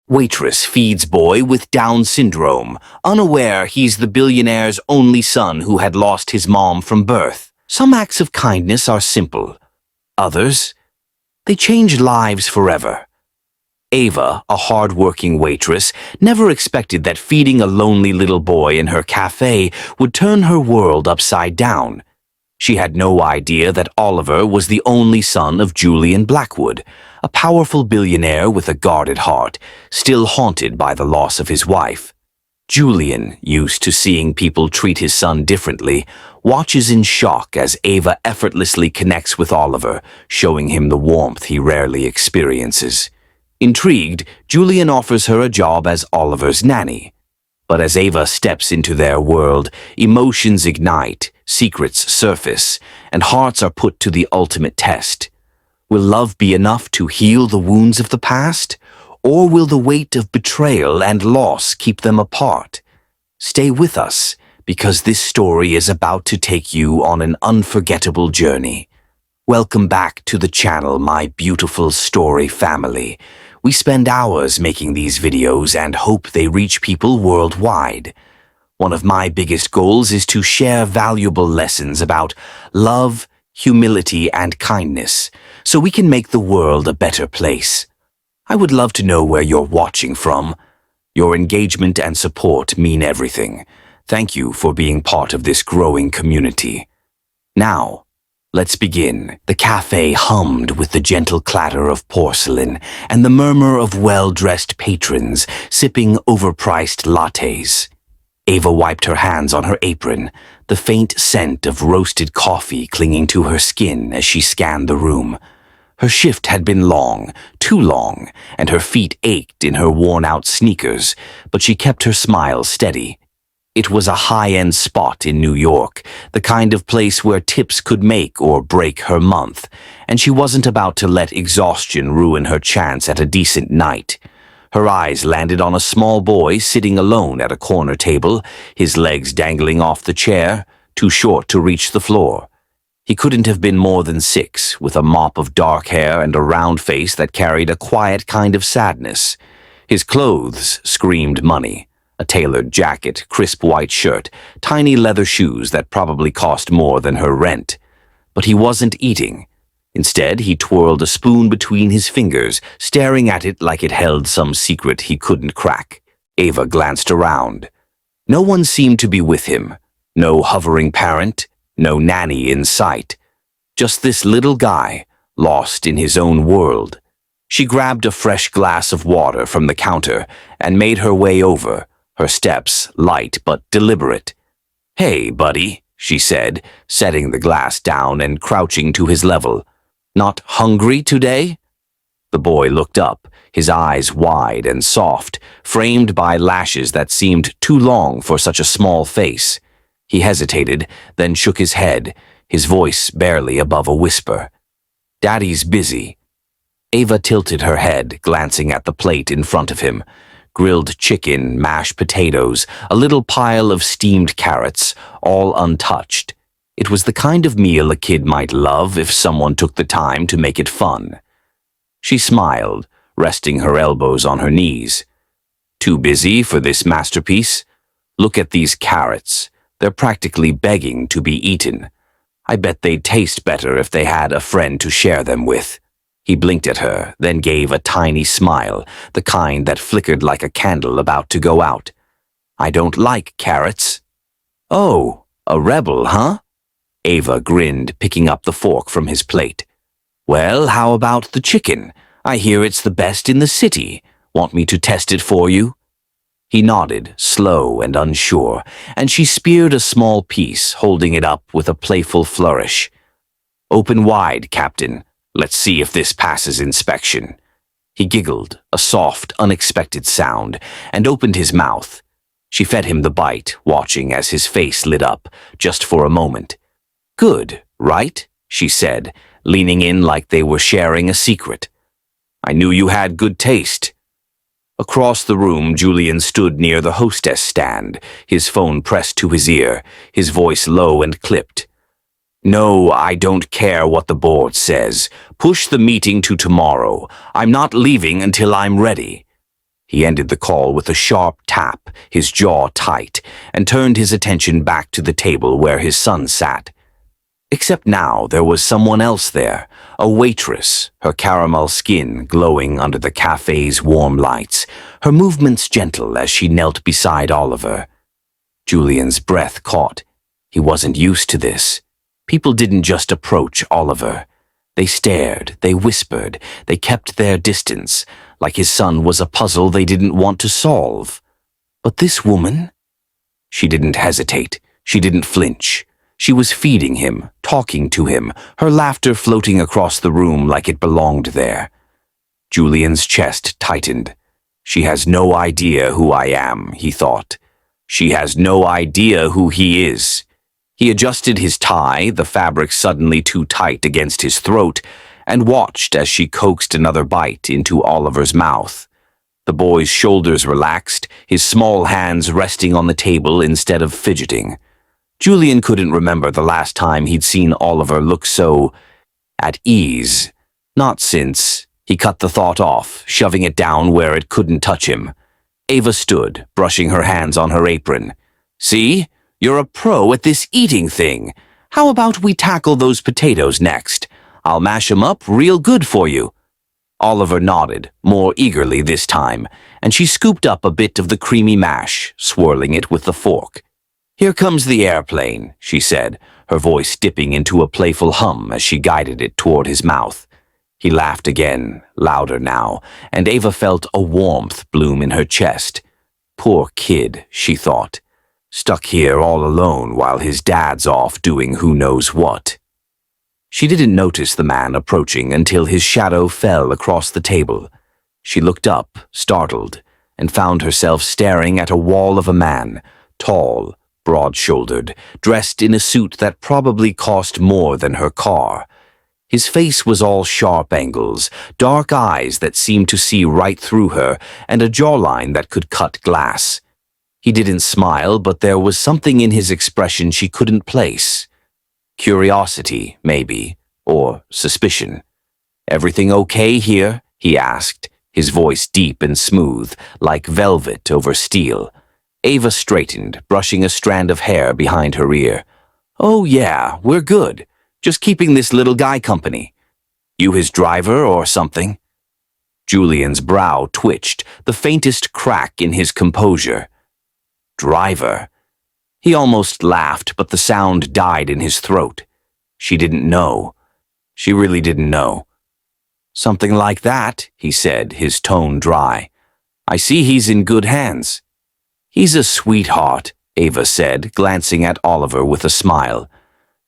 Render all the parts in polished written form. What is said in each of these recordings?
Waitress feeds boy with Down syndrome, unaware he's the billionaire's only son who had lost his mom from birth. Some acts of kindness are simple. Others, they change lives forever. Ava, a hard-working waitress, never expected that feeding a lonely little boy in her cafe would turn her world upside down. She had no idea that Oliver was the only son of Julian Blackwood, a powerful billionaire with a guarded heart, still haunted by the loss of his wife. Julian, used to seeing people treat his son differently, watches in shock as Ava effortlessly connects with Oliver, showing him the warmth he rarely experiences. Intrigued, Julian offers her a job as Oliver's nanny. But as Ava steps into their world, emotions ignite, secrets surface, and hearts are put to the ultimate test. Will love be enough to heal the wounds of the past? Or will the weight of betrayal and loss keep them apart? Stay with us, because this story is about to take you on an unforgettable journey. Welcome back to the channel, my beautiful story family. We spend hours making these videos and hope they reach people worldwide. One of my biggest goals is to share valuable lessons about love, humility, and kindness, so we can make the world a better place. I would love to know where you're watching from. Your engagement and support mean everything. Thank you for being part of this growing community. Now, let's begin. The cafe hummed with the gentle clatter of porcelain and the murmur of well-dressed patrons sipping overpriced lattes. Ava wiped her hands on her apron, the faint scent of roasted coffee clinging to her skin as she scanned the room. Her shift had been long, too long, and her feet ached in her worn-out sneakers, but she kept her smile steady. It was a high-end spot in New York, the kind of place where tips could make or break her month, and she wasn't about to let exhaustion ruin her chance at a decent night. Her eyes landed on a small boy sitting alone at a corner table, his legs dangling off the chair, too short to reach the floor. He couldn't have been more than 6, with a mop of dark hair and a round face that carried a quiet kind of sadness. His clothes screamed money. A tailored jacket, crisp white shirt, tiny leather shoes that probably cost more than her rent. But he wasn't eating. Instead, he twirled a spoon between his fingers, staring at it like it held some secret he couldn't crack. Ava glanced around. No one seemed to be with him. No hovering parent, no nanny in sight. Just this little guy, lost in his own world. She grabbed a fresh glass of water from the counter and made her way over, her steps light but deliberate. "Hey, buddy," she said, setting the glass down and crouching to his level. "Not hungry today?" The boy looked up, his eyes wide and soft, framed by lashes that seemed too long for such a small face. He hesitated, then shook his head, his voice barely above a whisper. "Daddy's busy." Ava tilted her head, glancing at the plate in front of him. Grilled chicken, mashed potatoes, a little pile of steamed carrots, all untouched. It was the kind of meal a kid might love if someone took the time to make it fun. She smiled, resting her elbows on her knees. "Too busy for this masterpiece? Look at these carrots. They're practically begging to be eaten. I bet they'd taste better if they had a friend to share them with." He blinked at her, then gave a tiny smile, the kind that flickered like a candle about to go out. "I don't like carrots." "Oh, a rebel, huh?" Ava grinned, picking up the fork from his plate. "Well, how about the chicken? I hear it's the best in the city. Want me to test it for you?" He nodded, slow and unsure, and she speared a small piece, holding it up with a playful flourish. "Open wide, Captain. Let's see if this passes inspection." He giggled, a soft, unexpected sound, and opened his mouth. She fed him the bite, watching as his face lit up, just for a moment. "Good, right?" she said, leaning in like they were sharing a secret. "I knew you had good taste." Across the room, Julian stood near the hostess stand, his phone pressed to his ear, his voice low and clipped. "No, I don't care what the board says. Push the meeting to tomorrow. I'm not leaving until I'm ready." He ended the call with a sharp tap, his jaw tight, and turned his attention back to the table where his son sat. Except now there was someone else there, a waitress, her caramel skin glowing under the cafe's warm lights, her movements gentle as she knelt beside Oliver. Julian's breath caught. He wasn't used to this. People didn't just approach Oliver. They stared, they whispered, they kept their distance, like his son was a puzzle they didn't want to solve. But this woman? She didn't hesitate. She didn't flinch. She was feeding him, talking to him, her laughter floating across the room like it belonged there. Julian's chest tightened. She has no idea who I am, he thought. She has no idea who he is. He adjusted his tie, the fabric suddenly too tight against his throat, and watched as she coaxed another bite into Oliver's mouth. The boy's shoulders relaxed, his small hands resting on the table instead of fidgeting. Julian couldn't remember the last time he'd seen Oliver look so at ease. Not since. He cut the thought off, shoving it down where it couldn't touch him. Ava stood, brushing her hands on her apron. See? You're a pro at this eating thing. How about we tackle those potatoes next? I'll mash 'em up real good for you. Oliver nodded, more eagerly this time, and she scooped up a bit of the creamy mash, swirling it with the fork. Here comes the airplane, she said, her voice dipping into a playful hum as she guided it toward his mouth. He laughed again, louder now, and Ava felt a warmth bloom in her chest. Poor kid, she thought, stuck here all alone while his dad's off doing who knows what. She didn't notice the man approaching until his shadow fell across the table. She looked up, startled, and found herself staring at a wall of a man, tall, broad-shouldered, dressed in a suit that probably cost more than her car. His face was all sharp angles, dark eyes that seemed to see right through her, and a jawline that could cut glass. He didn't smile, but there was something in his expression she couldn't place. Curiosity, maybe, or suspicion. "Everything okay here?" he asked, his voice deep and smooth, like velvet over steel. Ava straightened, brushing a strand of hair behind her ear. "Oh yeah, we're good. Just keeping this little guy company. You his driver or something?" Julian's brow twitched, the faintest crack in his composure. Driver? He almost laughed, but the sound died in his throat. She didn't know. She really didn't know. "Something like that," he said, his tone dry. "I see he's in good hands." "He's a sweetheart," Ava said, glancing at Oliver with a smile.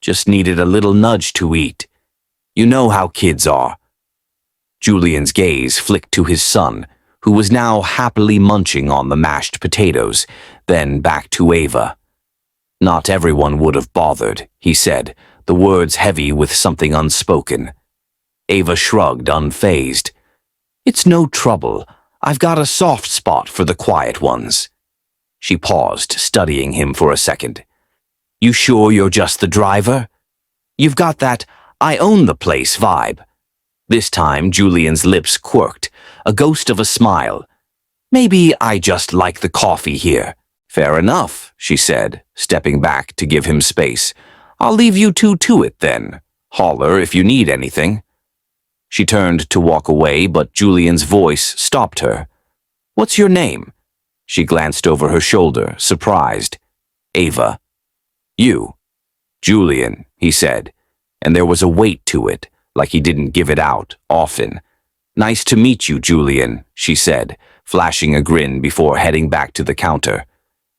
"Just needed a little nudge to eat. You know how kids are." Julian's gaze flicked to his son, who was now happily munching on the mashed potatoes, then back to Ava. "Not everyone would have bothered," he said, the words heavy with something unspoken. Ava shrugged, unfazed. "It's no trouble. I've got a soft spot for the quiet ones." She paused, studying him for a second. "You sure you're just the driver? You've got that I own the place vibe." This time Julian's lips quirked, a ghost of a smile. "Maybe I just like the coffee here." "Fair enough," she said, stepping back to give him space. "I'll leave you two to it then. Holler if you need anything." She turned to walk away, but Julian's voice stopped her. "What's your name?" She glanced over her shoulder, surprised. "Ava." "You." "Julian," he said, and there was a weight to it, like he didn't give it out often. "Nice to meet you, Julian," she said, flashing a grin before heading back to the counter.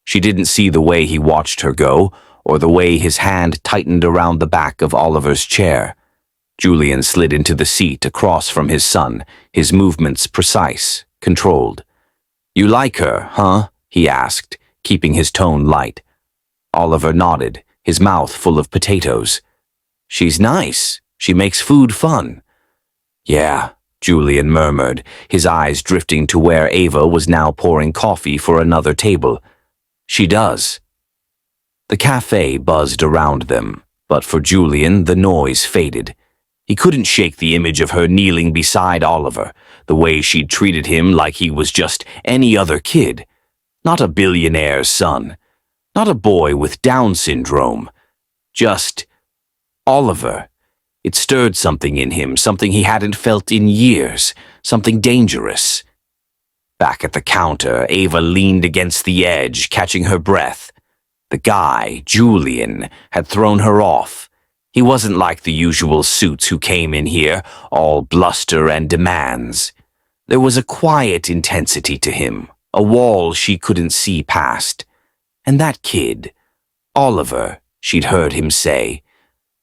She didn't see the way he watched her go, or the way his hand tightened around the back of Oliver's chair. Julian slid into the seat across from his son, his movements precise, controlled. "You like her, huh?" he asked, keeping his tone light. Oliver nodded, his mouth full of potatoes. "She's nice. She makes food fun." "Yeah," Julian murmured, his eyes drifting to where Ava was now pouring coffee for another table. "She does." The cafe buzzed around them, but for Julian the noise faded. He couldn't shake the image of her kneeling beside Oliver, the way she'd treated him like he was just any other kid. Not a billionaire's son. Not a boy with Down syndrome. Just Oliver. It stirred something in him, something he hadn't felt in years, something dangerous. Back at the counter, Ava leaned against the edge, catching her breath. The guy, Julian, had thrown her off. He wasn't like the usual suits who came in here, all bluster and demands. There was a quiet intensity to him, a wall she couldn't see past. And that kid, Oliver, she'd heard him say,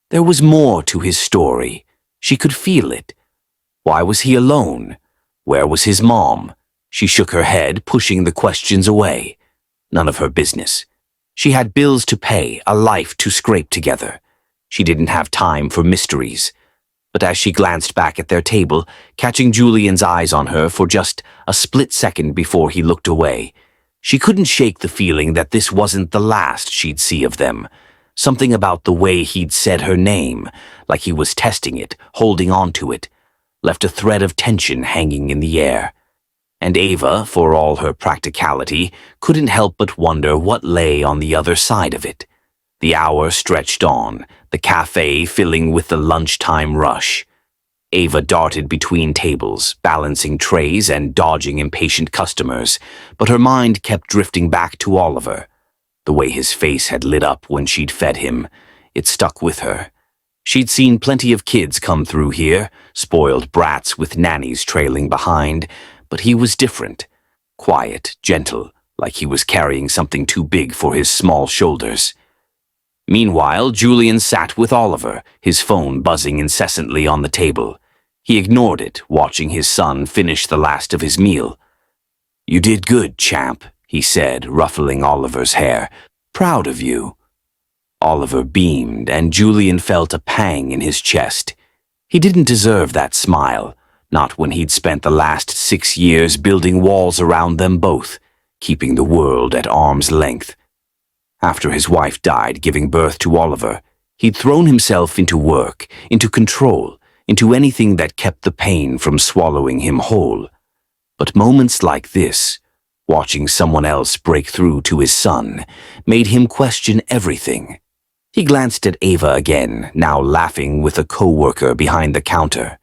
there was more to his story. She could feel it. Why was he alone? Where was his mom? She shook her head, pushing the questions away. None of her business. She had bills to pay, a life to scrape together. She didn't have time for mysteries. But as she glanced back at their table, catching Julian's eyes on her for just a split second before he looked away, she couldn't shake the feeling that this wasn't the last she'd see of them. Something about the way he'd said her name, like he was testing it, holding on to it, left a thread of tension hanging in the air. And Ava, for all her practicality, couldn't help but wonder what lay on the other side of it. The hour stretched on, the cafe filling with the lunchtime rush. Ava darted between tables, balancing trays and dodging impatient customers, but her mind kept drifting back to Oliver. The way his face had lit up when she'd fed him, it stuck with her. She'd seen plenty of kids come through here, spoiled brats with nannies trailing behind, but he was different. Quiet, gentle, like he was carrying something too big for his small shoulders. Meanwhile, Julian sat with Oliver, his phone buzzing incessantly on the table. He ignored it, watching his son finish the last of his meal. "You did good, champ," he said, ruffling Oliver's hair. "Proud of you." Oliver beamed, and Julian felt a pang in his chest. He didn't deserve that smile, not when he'd spent the last 6 years building walls around them both, keeping the world at arm's length. After his wife died giving birth to Oliver, he'd thrown himself into work, into control, into anything that kept the pain from swallowing him whole. But moments like this, watching someone else break through to his son, made him question everything. He glanced at Ava again, now laughing with a co-worker behind the counter.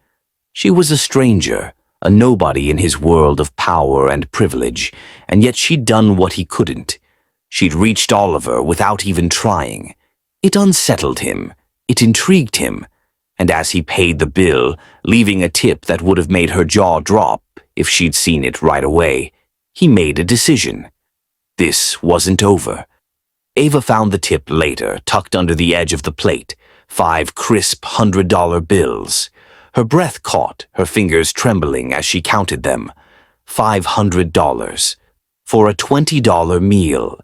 She was a stranger, a nobody in his world of power and privilege, and yet she'd done what he couldn't. She'd reached Oliver without even trying. It unsettled him. It intrigued him. And as he paid the bill, leaving a tip that would have made her jaw drop if she'd seen it right away, he made a decision. This wasn't over. Ava found the tip later, tucked under the edge of the plate, 5 crisp $100 bills. Her breath caught, her fingers trembling as she counted them. $500 for a $20 meal.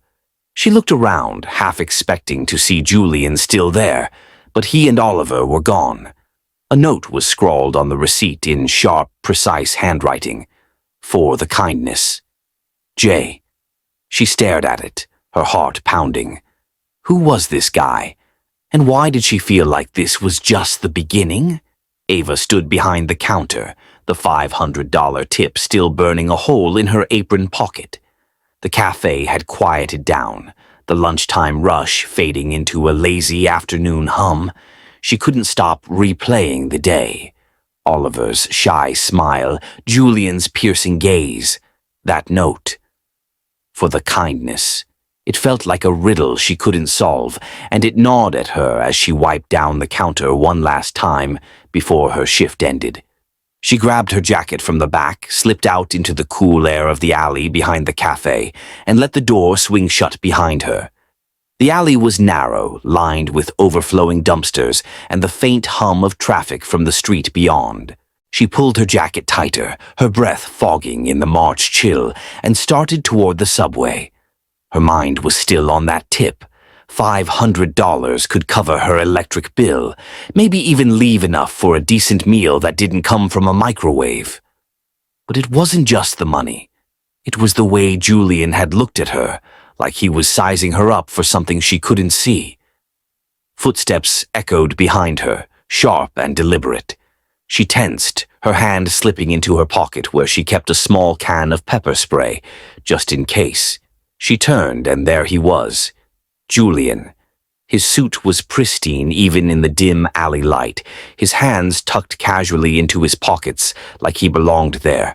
She looked around, half expecting to see Julian still there, but he and Oliver were gone. A note was scrawled on the receipt in sharp, precise handwriting. For the kindness. J. She stared at it, her heart pounding. Who was this guy? And why did she feel like this was just the beginning? Ava stood behind the counter, the $500 tip still burning a hole in her apron pocket. The cafe had quieted down, the lunchtime rush fading into a lazy afternoon hum. She couldn't stop replaying the day. Oliver's shy smile, Julian's piercing gaze, that note. For the kindness. It felt like a riddle she couldn't solve, and it gnawed at her as she wiped down the counter one last time before her shift ended. She grabbed her jacket from the back, slipped out into the cool air of the alley behind the cafe, and let the door swing shut behind her. The alley was narrow, lined with overflowing dumpsters and the faint hum of traffic from the street beyond. She pulled her jacket tighter, her breath fogging in the March chill, and started toward the subway. Her mind was still on that tip. $500 could cover her electric bill, maybe even leave enough for a decent meal that didn't come from a microwave. But it wasn't just the money. It was the way Julian had looked at her, like he was sizing her up for something she couldn't see. Footsteps echoed behind her, sharp and deliberate. She tensed, her hand slipping into her pocket where she kept a small can of pepper spray, just in case. She turned, and there he was, Julian. His suit was pristine even in the dim alley light, his hands tucked casually into his pockets like he belonged there.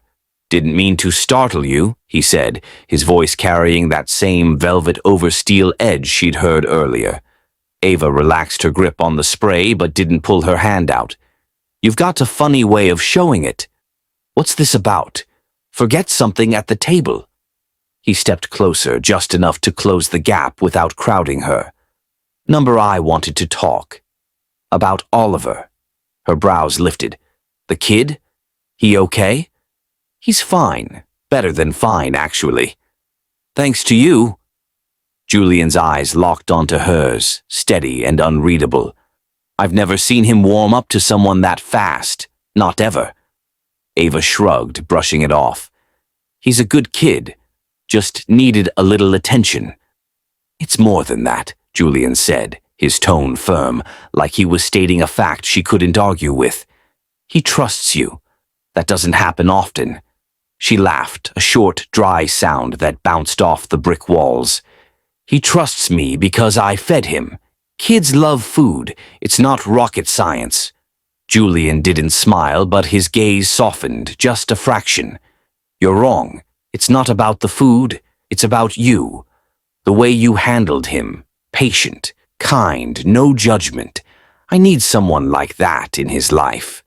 "Didn't mean to startle you," he said, his voice carrying that same velvet over steel edge she'd heard earlier. Ava relaxed her grip on the spray but didn't pull her hand out. "You've got a funny way of showing it. What's this about? Forget something at the table." He stepped closer, just enough to close the gap without crowding her. Number I wanted to talk. About Oliver. Her brows lifted. "The kid? He okay?" "He's fine. Better than fine, actually." "Thanks to you." Julian's eyes locked onto hers, steady and unreadable. "I've never seen him warm up to someone that fast. Not ever." Ava shrugged, brushing it off. "He's a good kid. Just needed a little attention." "It's more than that," Julian said, his tone firm, like he was stating a fact she couldn't argue with. "He trusts you. That doesn't happen often." She laughed, a short, dry sound that bounced off the brick walls. "He trusts me because I fed him. Kids love food. It's not rocket science." Julian didn't smile, but his gaze softened, just a fraction. "You're wrong. It's not about the food. It's about you. The way you handled him. Patient, kind, no judgment. I need someone like that in his life."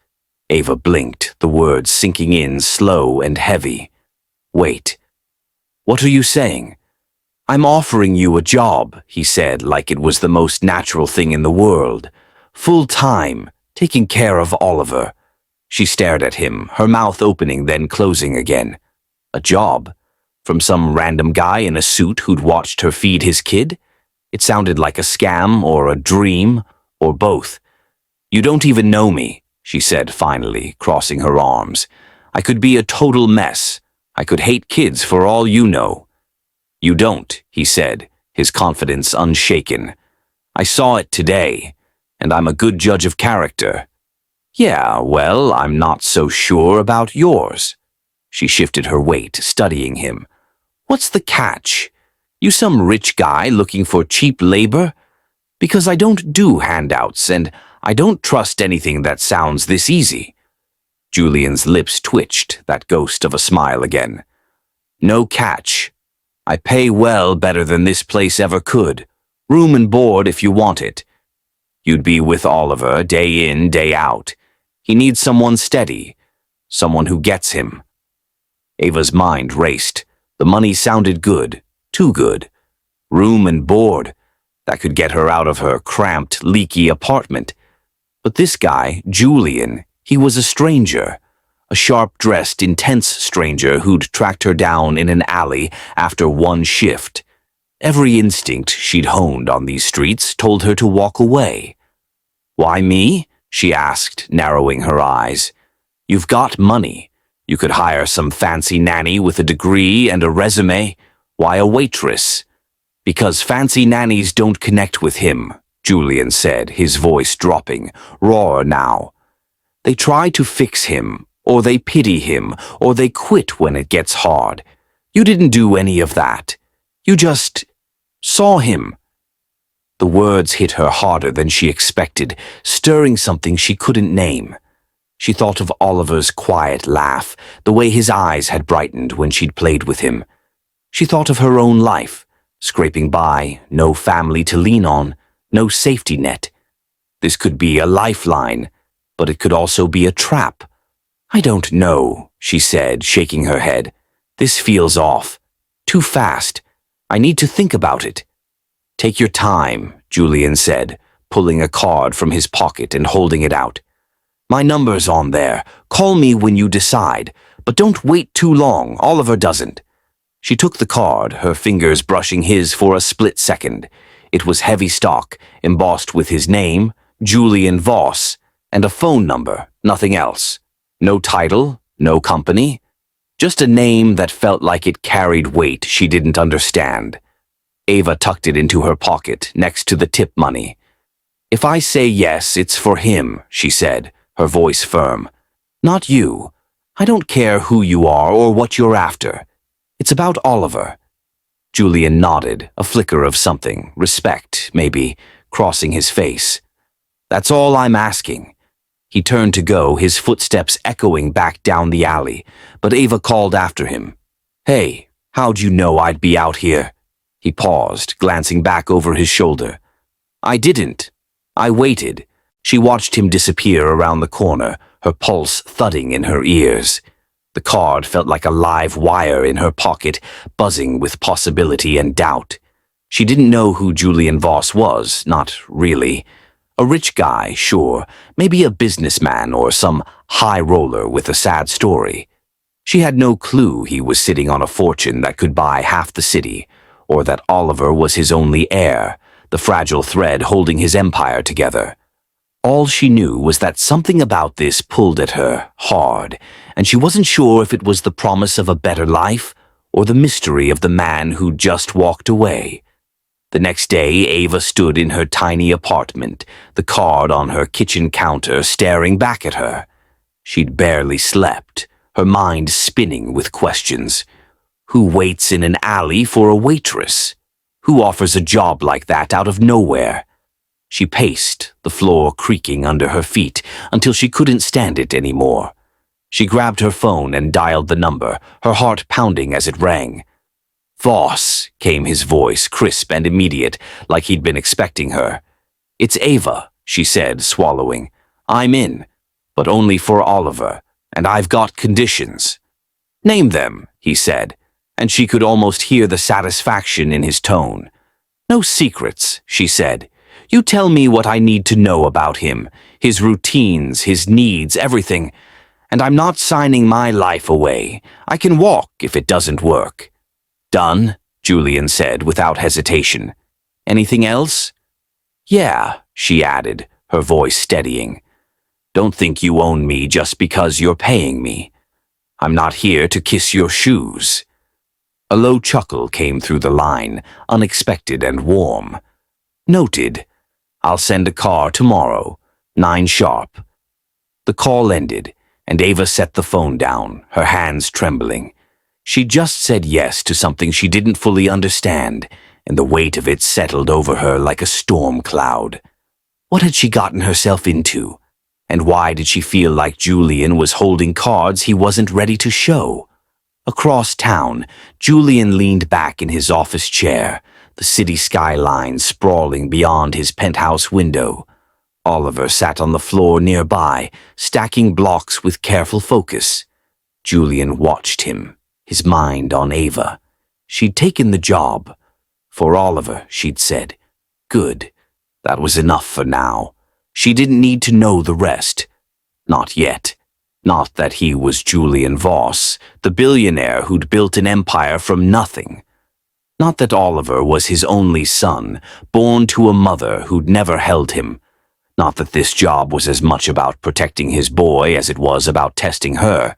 Ava blinked, the words sinking in slow and heavy. "Wait. What are you saying?" "I'm offering you a job," he said, like it was the most natural thing in the world. "Full-time, taking care of Oliver." She stared at him, her mouth opening then closing again. A job? From some random guy in a suit who'd watched her feed his kid? It sounded like a scam or a dream, or both. "You don't even know me," she said finally, crossing her arms. "I could be a total mess. I could hate kids for all you know." "You don't," he said, his confidence unshaken. "I saw it today, and I'm a good judge of character." "Yeah, well, I'm not so sure about yours." She shifted her weight, studying him. "What's the catch? You some rich guy looking for cheap labor? Because I don't do handouts, and I don't trust anything that sounds this easy." Julian's lips twitched, that ghost of a smile again. "No catch. I pay well, better than this place ever could. Room and board if you want it. You'd be with Oliver day in, day out. He needs someone steady, someone who gets him." Ava's mind raced. The money sounded good, too good. Room and board. That could get her out of her cramped, leaky apartment. But this guy, Julian, he was a stranger. A sharp-dressed, intense stranger who'd tracked her down in an alley after one shift. Every instinct she'd honed on these streets told her to walk away. "Why me?" she asked, narrowing her eyes. "You've got money. You could hire some fancy nanny with a degree and a resume. Why a waitress?" "Because fancy nannies don't connect with him," Julian said, his voice dropping, raw now. "They try to fix him, or they pity him, or they quit when it gets hard. You didn't do any of that. You just saw him." The words hit her harder than she expected, stirring something she couldn't name. She thought of Oliver's quiet laugh, the way his eyes had brightened when she'd played with him. She thought of her own life, scraping by, no family to lean on, no safety net. This could be a lifeline, but it could also be a trap. "I don't know," she said, shaking her head. "This feels off. Too fast. I need to think about it." "Take your time," Julian said, pulling a card from his pocket and holding it out. "My number's on there. Call me when you decide, but don't wait too long. Oliver doesn't." She took the card, her fingers brushing his for a split second. It was heavy stock, embossed with his name, Julian Voss, and a phone number, nothing else. No title, no company. Just a name that felt like it carried weight she didn't understand. Ava tucked it into her pocket, next to the tip money. If I say yes, it's for him, she said, her voice firm. Not you. I don't care who you are or what you're after. It's about Oliver. Julian nodded, a flicker of something, respect, maybe, crossing his face. That's all I'm asking. He turned to go, his footsteps echoing back down the alley, but Ava called after him. Hey, how'd you know I'd be out here? He paused, glancing back over his shoulder. I didn't. I waited. She watched him disappear around the corner, her pulse thudding in her ears. The card felt like a live wire in her pocket, buzzing with possibility and doubt. She didn't know who Julian Voss was, not really. A rich guy, sure, maybe a businessman or some high roller with a sad story. She had no clue he was sitting on a fortune that could buy half the city, or that Oliver was his only heir, the fragile thread holding his empire together. All she knew was that something about this pulled at her hard, and she wasn't sure if it was the promise of a better life or the mystery of the man who'd just walked away. The next day, Ava stood in her tiny apartment, the card on her kitchen counter staring back at her. She'd barely slept, her mind spinning with questions. Who waits in an alley for a waitress? Who offers a job like that out of nowhere? She paced, the floor creaking under her feet, until she couldn't stand it anymore. She grabbed her phone and dialed the number, her heart pounding as it rang. Voss, came his voice, crisp and immediate, like he'd been expecting her. It's Ava, she said, swallowing. I'm in, but only for Oliver, and I've got conditions. Name them, he said, and she could almost hear the satisfaction in his tone. No secrets, she said. You tell me what I need to know about him, his routines, his needs, everything. And I'm not signing my life away. I can walk if it doesn't work. Done, Julian said without hesitation. Anything else? Yeah, she added, her voice steadying. Don't think you own me just because you're paying me. I'm not here to kiss your shoes. A low chuckle came through the line, unexpected and warm. Noted. I'll send a car tomorrow, 9 sharp. The call ended, and Ava set the phone down, her hands trembling. She just said yes to something she didn't fully understand, and the weight of it settled over her like a storm cloud. What had she gotten herself into? And why did she feel like Julian was holding cards he wasn't ready to show? Across town, Julian leaned back in his office chair, the city skyline sprawling beyond his penthouse window. Oliver sat on the floor nearby, stacking blocks with careful focus. Julian watched him, his mind on Ava. She'd taken the job. For Oliver, she'd said. Good. That was enough for now. She didn't need to know the rest. Not yet. Not that he was Julian Voss, the billionaire who'd built an empire from nothing. Not that Oliver was his only son, born to a mother who'd never held him. Not that this job was as much about protecting his boy as it was about testing her.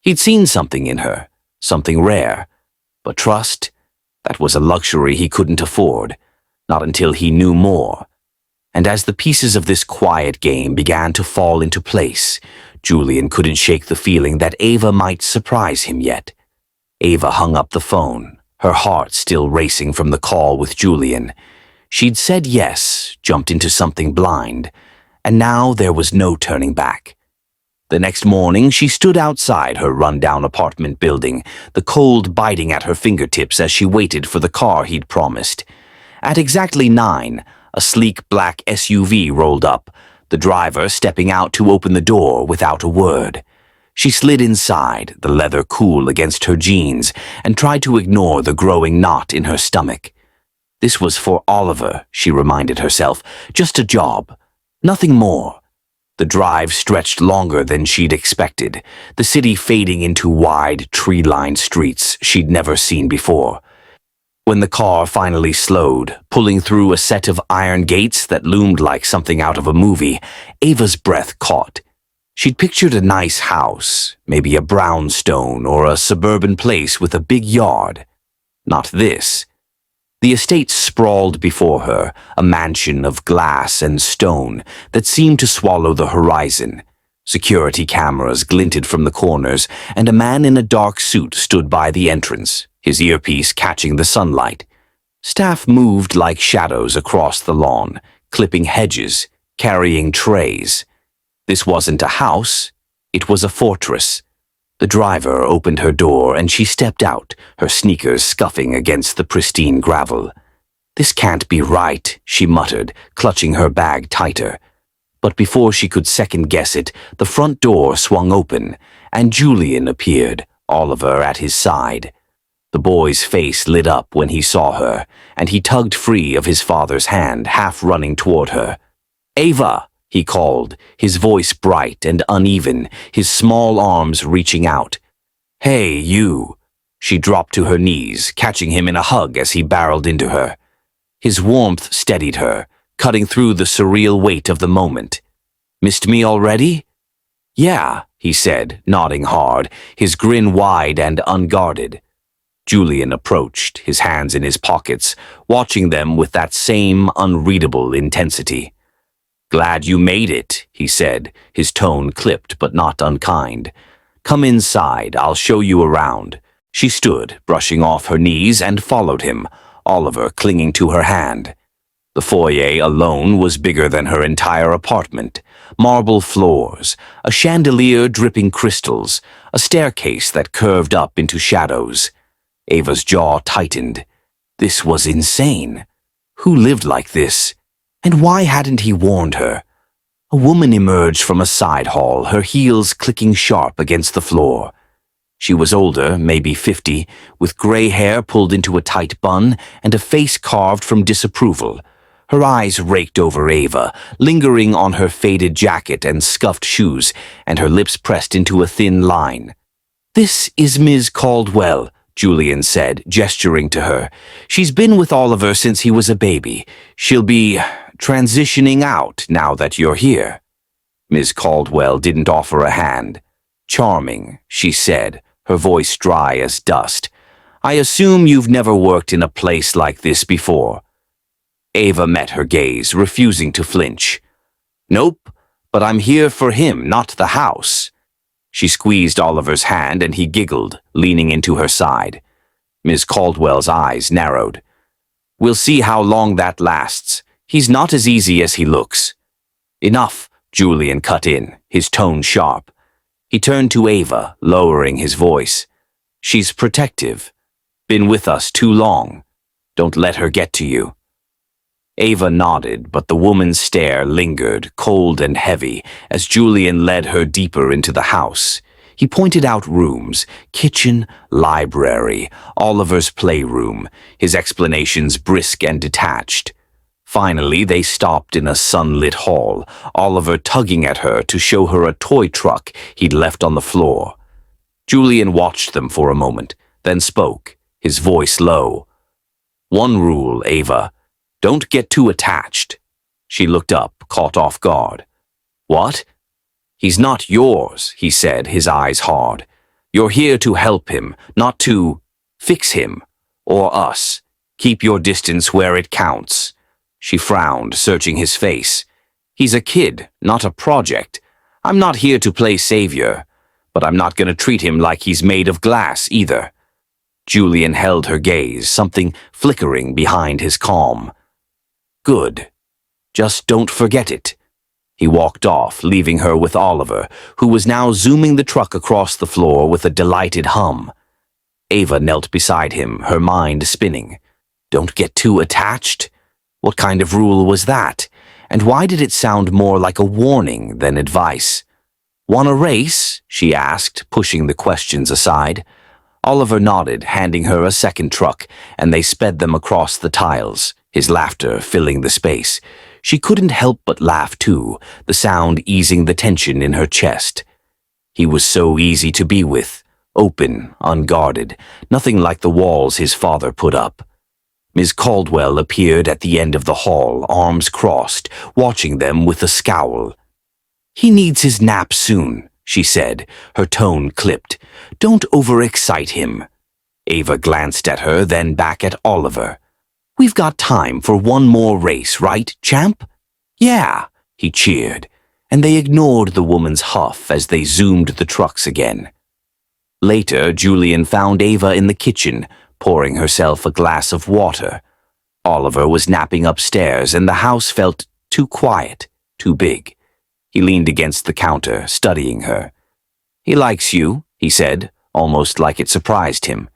He'd seen something in her, something rare. But trust? That was a luxury he couldn't afford, not until he knew more. And as the pieces of this quiet game began to fall into place, Julian couldn't shake the feeling that Ava might surprise him yet. Ava hung up the phone, her heart still racing from the call with Julian. She'd said yes, jumped into something blind, and now there was no turning back. The next morning, she stood outside her run-down apartment building, the cold biting at her fingertips as she waited for the car he'd promised. At exactly 9, a sleek black SUV rolled up, the driver stepping out to open the door without a word. She slid inside, the leather cool against her jeans, and tried to ignore the growing knot in her stomach. This was for Oliver, she reminded herself, just a job, nothing more. The drive stretched longer than she'd expected, the city fading into wide, tree-lined streets she'd never seen before. When the car finally slowed, pulling through a set of iron gates that loomed like something out of a movie, Ava's breath caught. She'd pictured a nice house, maybe a brownstone or a suburban place with a big yard. Not this. The estate sprawled before her, a mansion of glass and stone that seemed to swallow the horizon. Security cameras glinted from the corners, and a man in a dark suit stood by the entrance, his earpiece catching the sunlight. Staff moved like shadows across the lawn, clipping hedges, carrying trays. This wasn't a house, it was a fortress. The driver opened her door and she stepped out, her sneakers scuffing against the pristine gravel. "This can't be right," she muttered, clutching her bag tighter. But before she could second-guess it, the front door swung open, and Julian appeared, Oliver at his side. The boy's face lit up when he saw her, and he tugged free of his father's hand, half running toward her. "Ava!" he called, his voice bright and uneven, his small arms reaching out. "Hey, you!" She dropped to her knees, catching him in a hug as he barreled into her. His warmth steadied her, cutting through the surreal weight of the moment. "Missed me already?" "Yeah," he said, nodding hard, his grin wide and unguarded. Julian approached, his hands in his pockets, watching them with that same unreadable intensity. "Glad you made it," he said, his tone clipped but not unkind. "Come inside, I'll show you around." She stood, brushing off her knees, and followed him, Oliver clinging to her hand. The foyer alone was bigger than her entire apartment. Marble floors, a chandelier dripping crystals, a staircase that curved up into shadows. Ava's jaw tightened. This was insane. Who lived like this? And why hadn't he warned her? A woman emerged from a side hall, her heels clicking sharp against the floor. She was older, maybe 50, with gray hair pulled into a tight bun and a face carved from disapproval. Her eyes raked over Ava, lingering on her faded jacket and scuffed shoes, and her lips pressed into a thin line. "This is Ms. Caldwell," Julian said, gesturing to her. "She's been with Oliver since he was a baby. She'll be transitioning out now that you're here." Ms. Caldwell didn't offer a hand. "Charming," she said, her voice dry as dust. "I assume you've never worked in a place like this before." Ava met her gaze, refusing to flinch. "Nope, but I'm here for him, not the house." She squeezed Oliver's hand and he giggled, leaning into her side. Ms. Caldwell's eyes narrowed. "We'll see how long that lasts. He's not as easy as he looks." "Enough," Julian cut in, his tone sharp. He turned to Ava, lowering his voice. "She's protective. Been with us too long. Don't let her get to you." Ava nodded, but the woman's stare lingered, cold and heavy, as Julian led her deeper into the house. He pointed out rooms, kitchen, library, Oliver's playroom, his explanations brisk and detached. Finally, they stopped in a sunlit hall, Oliver tugging at her to show her a toy truck he'd left on the floor. Julian watched them for a moment, then spoke, his voice low. "One rule, Ava. Don't get too attached." She looked up, caught off guard. "What?" "He's not yours," he said, his eyes hard. "You're here to help him, not to fix him. Or us. Keep your distance where it counts." She frowned, searching his face. "He's a kid, not a project. I'm not here to play savior, but I'm not going to treat him like he's made of glass either." Julian held her gaze, something flickering behind his calm. "Good. Just don't forget it." He walked off, leaving her with Oliver, who was now zooming the truck across the floor with a delighted hum. Ava knelt beside him, her mind spinning. Don't get too attached? What kind of rule was that? And why did it sound more like a warning than advice? "Want a race?" she asked, pushing the questions aside. Oliver nodded, handing her a second truck, and they sped them across the tiles, his laughter filling the space. She couldn't help but laugh too, the sound easing the tension in her chest. He was so easy to be with, open, unguarded, nothing like the walls his father put up. Ms. Caldwell appeared at the end of the hall, arms crossed, watching them with a scowl. "He needs his nap soon," she said, her tone clipped. "Don't overexcite him." Ava glanced at her, then back at Oliver. "We've got time for one more race, right, champ?" "Yeah," he cheered, and they ignored the woman's huff as they zoomed the trucks again. Later, Julian found Ava in the kitchen, pouring herself a glass of water. Oliver was napping upstairs, and the house felt too quiet, too big. He leaned against the counter, studying her. "He likes you," he said, almost like it surprised him.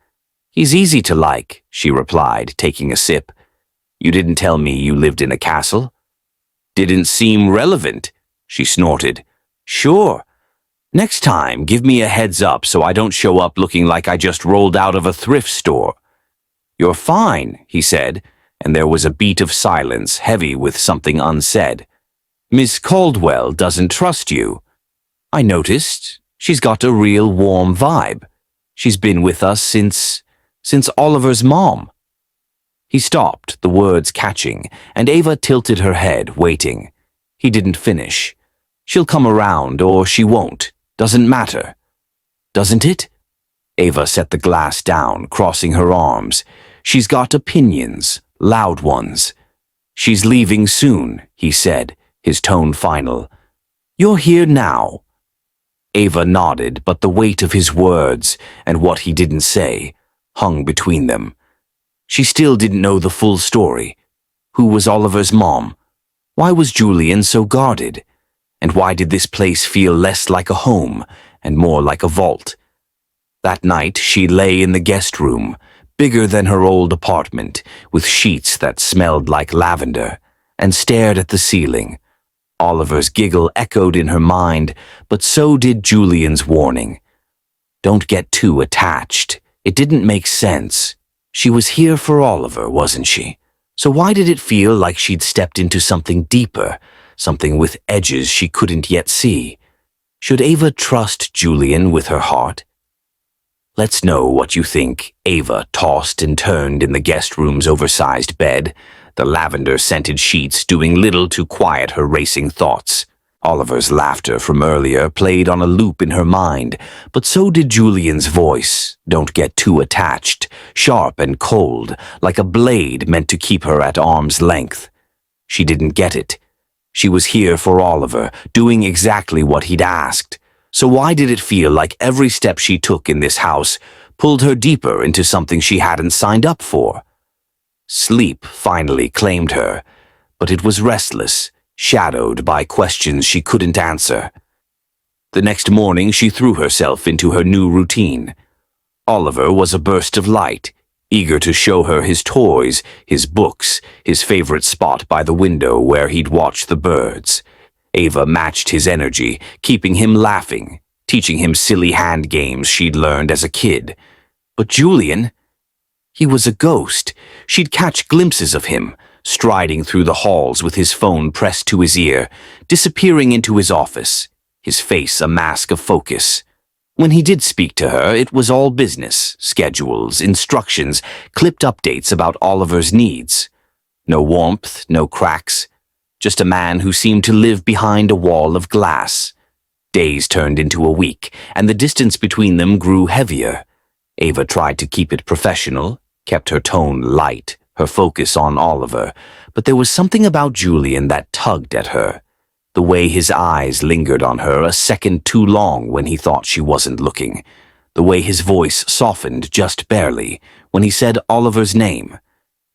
"He's easy to like," she replied, taking a sip. "You didn't tell me you lived in a castle." "Didn't seem relevant," she snorted. "Sure. Next time, give me a heads up so I don't show up looking like I just rolled out of a thrift store." "You're fine," he said, and there was a beat of silence, heavy with something unsaid. "Miss Caldwell doesn't trust you." "I noticed. She's got a real warm vibe. She's been with us since Oliver's mom." He stopped, the words catching, and Ava tilted her head, waiting. He didn't finish. "She'll come around, or she won't. Doesn't matter." "Doesn't it?" Ava set the glass down, crossing her arms. "She's got opinions, loud ones." "She's leaving soon," he said, his tone final. "You're here now." Ava nodded, but the weight of his words, and what he didn't say, hung between them. She still didn't know the full story. Who was Oliver's mom? Why was Julian so guarded? And why did this place feel less like a home and more like a vault? That night she lay in the guest room, bigger than her old apartment, with sheets that smelled like lavender, and stared at the ceiling. Oliver's giggle echoed in her mind, but so did Julian's warning. Don't get too attached. It didn't make sense. She was here for Oliver, wasn't she? So why did it feel like she'd stepped into something deeper, something with edges she couldn't yet see? Should Ava trust Julian with her heart? "Let's know what you think," Ava tossed and turned in the guest room's oversized bed, the lavender-scented sheets doing little to quiet her racing thoughts. Oliver's laughter from earlier played on a loop in her mind, but so did Julian's voice. Don't get too attached, sharp and cold, like a blade meant to keep her at arm's length. She didn't get it. She was here for Oliver, doing exactly what he'd asked. So why did it feel like every step she took in this house pulled her deeper into something she hadn't signed up for? Sleep finally claimed her, but it was restless, shadowed by questions she couldn't answer. The next morning she threw herself into her new routine. Oliver was a burst of light, eager to show her his toys, his books, his favorite spot by the window where he'd watch the birds. Ava matched his energy, keeping him laughing, teaching him silly hand games she'd learned as a kid. But Julian, he was a ghost. She'd catch glimpses of him, striding through the halls with his phone pressed to his ear, disappearing into his office, his face a mask of focus. When he did speak to her, it was all business, schedules, instructions, clipped updates about Oliver's needs. No warmth, no cracks, just a man who seemed to live behind a wall of glass. Days turned into a week, and the distance between them grew heavier. Ava tried to keep it professional, kept her tone light, her focus on Oliver, but there was something about Julian that tugged at her. The way his eyes lingered on her a second too long when he thought she wasn't looking. The way his voice softened just barely when he said Oliver's name.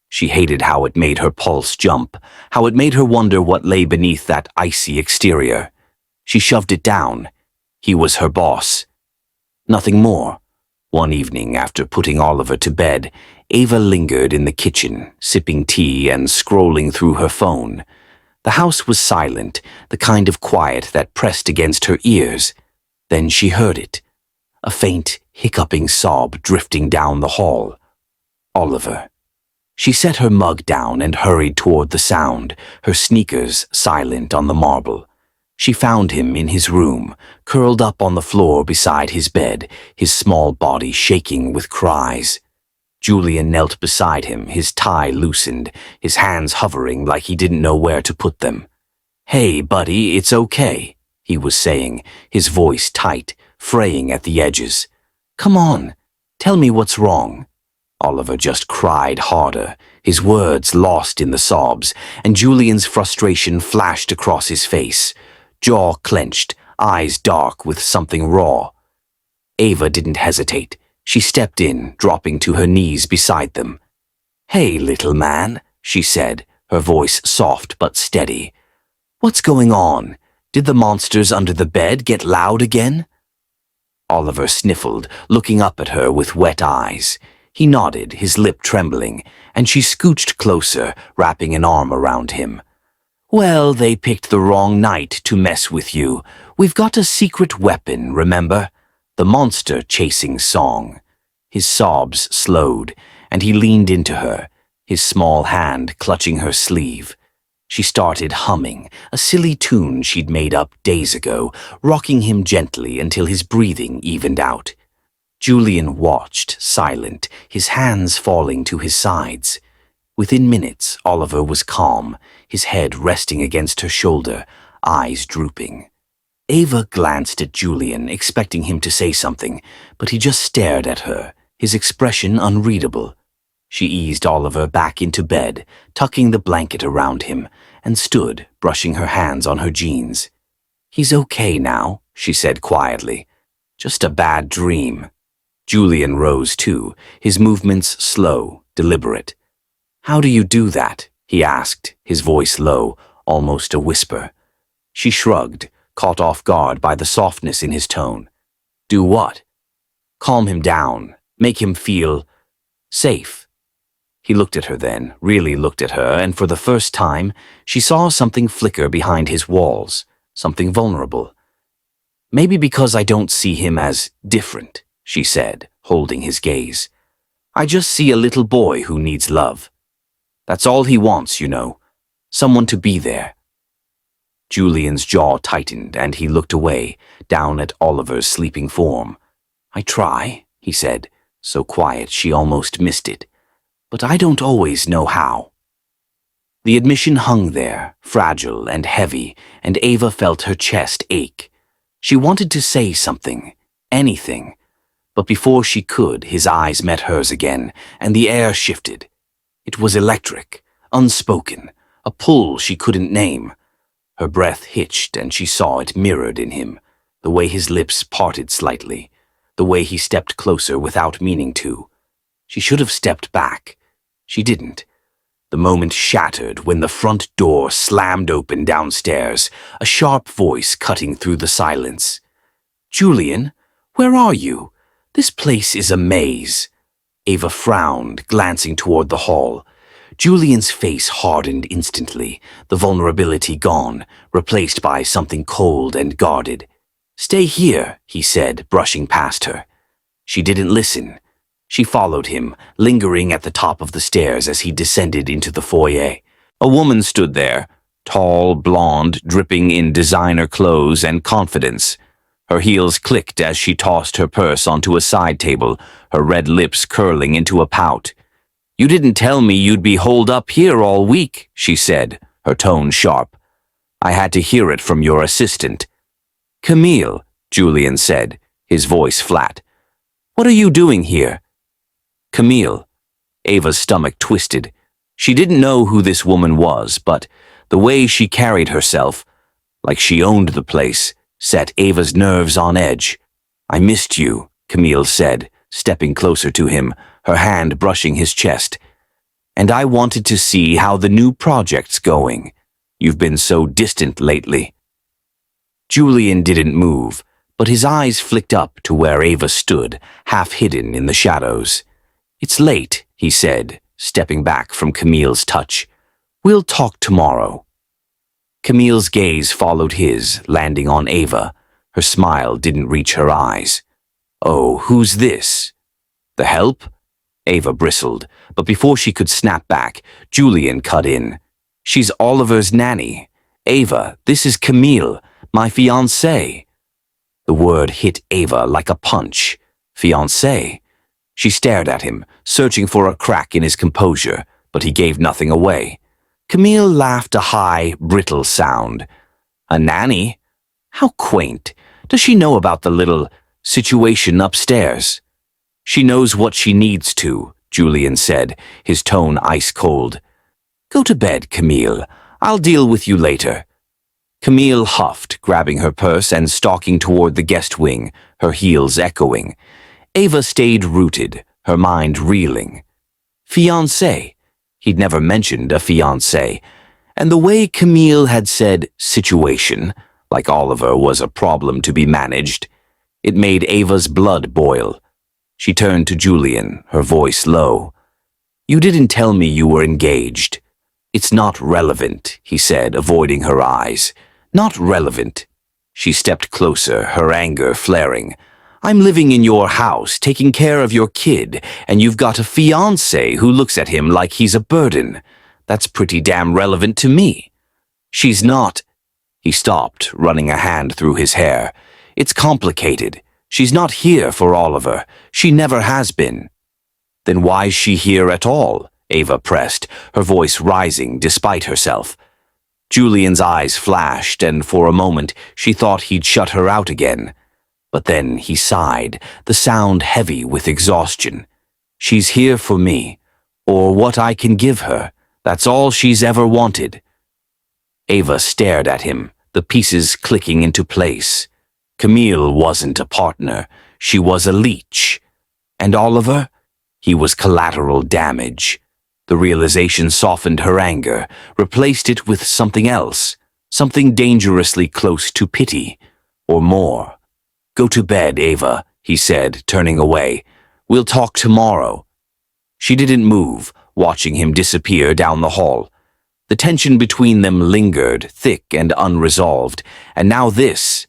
She hated how it made her pulse jump, how it made her wonder what lay beneath that icy exterior. She shoved it down. He was her boss. Nothing more. One evening, after putting Oliver to bed, Ava lingered in the kitchen, sipping tea and scrolling through her phone. The house was silent, the kind of quiet that pressed against her ears. Then she heard it, a faint, hiccuping sob drifting down the hall. Oliver. She set her mug down and hurried toward the sound, her sneakers silent on the marble. She found him in his room, curled up on the floor beside his bed, his small body shaking with cries. Julian knelt beside him, his tie loosened, his hands hovering like he didn't know where to put them. "Hey, buddy, it's okay," he was saying, his voice tight, fraying at the edges. "Come on, tell me what's wrong." Oliver just cried harder, his words lost in the sobs, and Julian's frustration flashed across his face, jaw clenched, eyes dark with something raw. Ava didn't hesitate. She stepped in, dropping to her knees beside them. "Hey, little man," she said, her voice soft but steady. "What's going on? Did the monsters under the bed get loud again?" Oliver sniffled, looking up at her with wet eyes. He nodded, his lip trembling, and she scooched closer, wrapping an arm around him. "Well, they picked the wrong night to mess with you. We've got a secret weapon, remember? The monster-chasing song." His sobs slowed, and he leaned into her, his small hand clutching her sleeve. She started humming, a silly tune she'd made up days ago, rocking him gently until his breathing evened out. Julian watched, silent, his hands falling to his sides. Within minutes, Oliver was calm, his head resting against her shoulder, eyes drooping. Ava glanced at Julian, expecting him to say something, but he just stared at her, his expression unreadable. She eased Oliver back into bed, tucking the blanket around him, and stood, brushing her hands on her jeans. "He's okay now," she said quietly. "Just a bad dream." Julian rose too, his movements slow, deliberate. "How do you do that?" he asked, his voice low, almost a whisper. She shrugged, caught off guard by the softness in his tone. "Do what?" "Calm him down, make him feel safe." He looked at her then, really looked at her, and for the first time, she saw something flicker behind his walls, something vulnerable. "Maybe because I don't see him as different," she said, holding his gaze. "I just see a little boy who needs love. That's all he wants, you know. Someone to be there." Julian's jaw tightened, and he looked away, down at Oliver's sleeping form. "I try," he said, so quiet she almost missed it. "But I don't always know how." The admission hung there, fragile and heavy, and Ava felt her chest ache. She wanted to say something, anything, but before she could, his eyes met hers again, and the air shifted. It was electric, unspoken, a pull she couldn't name. Her breath hitched, and she saw it mirrored in him, the way his lips parted slightly, the way he stepped closer without meaning to. She should have stepped back. She didn't. The moment shattered when the front door slammed open downstairs, a sharp voice cutting through the silence. "Julian, where are you? This place is a maze." Ava frowned, glancing toward the hall. Julian's face hardened instantly, the vulnerability gone, replaced by something cold and guarded. "Stay here," he said, brushing past her. She didn't listen. She followed him, lingering at the top of the stairs as he descended into the foyer. A woman stood there, tall, blonde, dripping in designer clothes and confidence. Her heels clicked as she tossed her purse onto a side table, her red lips curling into a pout. "You didn't tell me you'd be holed up here all week," she said, her tone sharp. "I had to hear it from your assistant." "Camille," Julian said, his voice flat. "What are you doing here?" "Camille." Ava's stomach twisted. She didn't know who this woman was, but the way she carried herself, like she owned the place, set Ava's nerves on edge. "I missed you," Camille said, stepping closer to him, her hand brushing his chest. "And I wanted to see how the new project's going. You've been so distant lately." Julian didn't move, but his eyes flicked up to where Ava stood, half hidden in the shadows. "It's late," he said, stepping back from Camille's touch. "We'll talk tomorrow." Camille's gaze followed his, landing on Ava. Her smile didn't reach her eyes. "Oh, who's this?" "The help?" Ava bristled, but before she could snap back, Julian cut in. "She's Oliver's nanny. Ava, this is Camille, my fiancée." The word hit Ava like a punch. Fiancé. She stared at him, searching for a crack in his composure, but he gave nothing away. Camille laughed a high, brittle sound. "A nanny? How quaint. Does she know about the little situation upstairs?" "She knows what she needs to," Julian said, his tone ice-cold. "Go to bed, Camille. I'll deal with you later." Camille huffed, grabbing her purse and stalking toward the guest wing, her heels echoing. Ava stayed rooted, her mind reeling. Fiancé. He'd never mentioned a fiancé. And the way Camille had said situation, like Oliver was a problem to be managed, it made Ava's blood boil. She turned to Julian, her voice low. "You didn't tell me you were engaged." "It's not relevant," he said, avoiding her eyes. "Not relevant." She stepped closer, her anger flaring. "I'm living in your house, taking care of your kid, and you've got a fiancé who looks at him like he's a burden. That's pretty damn relevant to me." "She's not." He stopped, running a hand through his hair. "It's complicated. She's not here for Oliver. She never has been." "Then why's she here at all?" Ava pressed, her voice rising despite herself. Julian's eyes flashed, and for a moment she thought he'd shut her out again. But then he sighed, the sound heavy with exhaustion. "She's here for me, or what I can give her. That's all she's ever wanted." Ava stared at him, the pieces clicking into place. Camille wasn't a partner, she was a leech. And Oliver? He was collateral damage. The realization softened her anger, replaced it with something else, something dangerously close to pity, or more. "Go to bed, Ava," he said, turning away. "We'll talk tomorrow." She didn't move, watching him disappear down the hall. The tension between them lingered, thick and unresolved, and now this.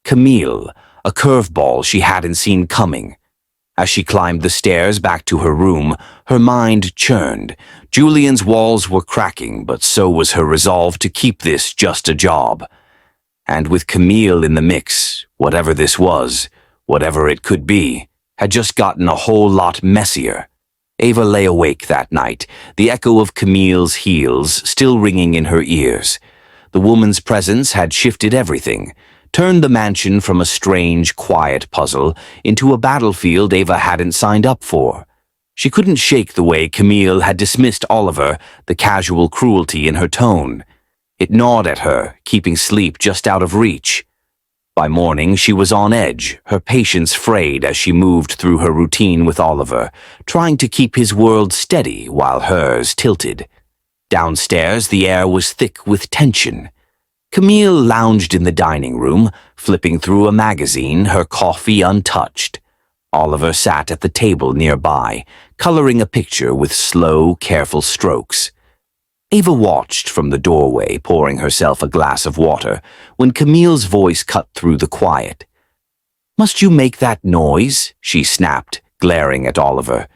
Camille, a curveball she hadn't seen coming. As she climbed the stairs back to her room, her mind churned. Julian's walls were cracking, but so was her resolve to keep this just a job. And with Camille in the mix, whatever this was, whatever it could be, had just gotten a whole lot messier. Ava lay awake that night, the echo of Camille's heels still ringing in her ears. The woman's presence had shifted everything, turned the mansion from a strange, quiet puzzle into a battlefield Ava hadn't signed up for. She couldn't shake the way Camille had dismissed Oliver, the casual cruelty in her tone. It gnawed at her, keeping sleep just out of reach. By morning, she was on edge, her patience frayed as she moved through her routine with Oliver, trying to keep his world steady while hers tilted. Downstairs, the air was thick with tension. Camille lounged in the dining room, flipping through a magazine, her coffee untouched. Oliver sat at the table nearby, coloring a picture with slow, careful strokes. Ava watched from the doorway, pouring herself a glass of water, when Camille's voice cut through the quiet. "Must you make that noise?" she snapped, glaring at Oliver.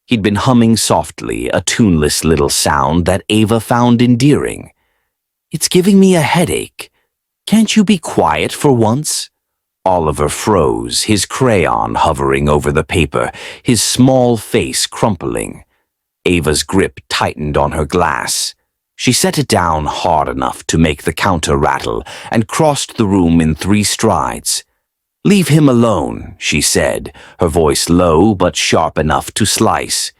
He'd been humming softly, a tuneless little sound that Ava found endearing. "It's giving me a headache. Can't you be quiet for once?" Oliver froze, his crayon hovering over the paper, his small face crumpling. Ava's grip tightened on her glass. She set it down hard enough to make the counter rattle and crossed the room in 3 strides. "Leave him alone," she said, her voice low but sharp enough to slice.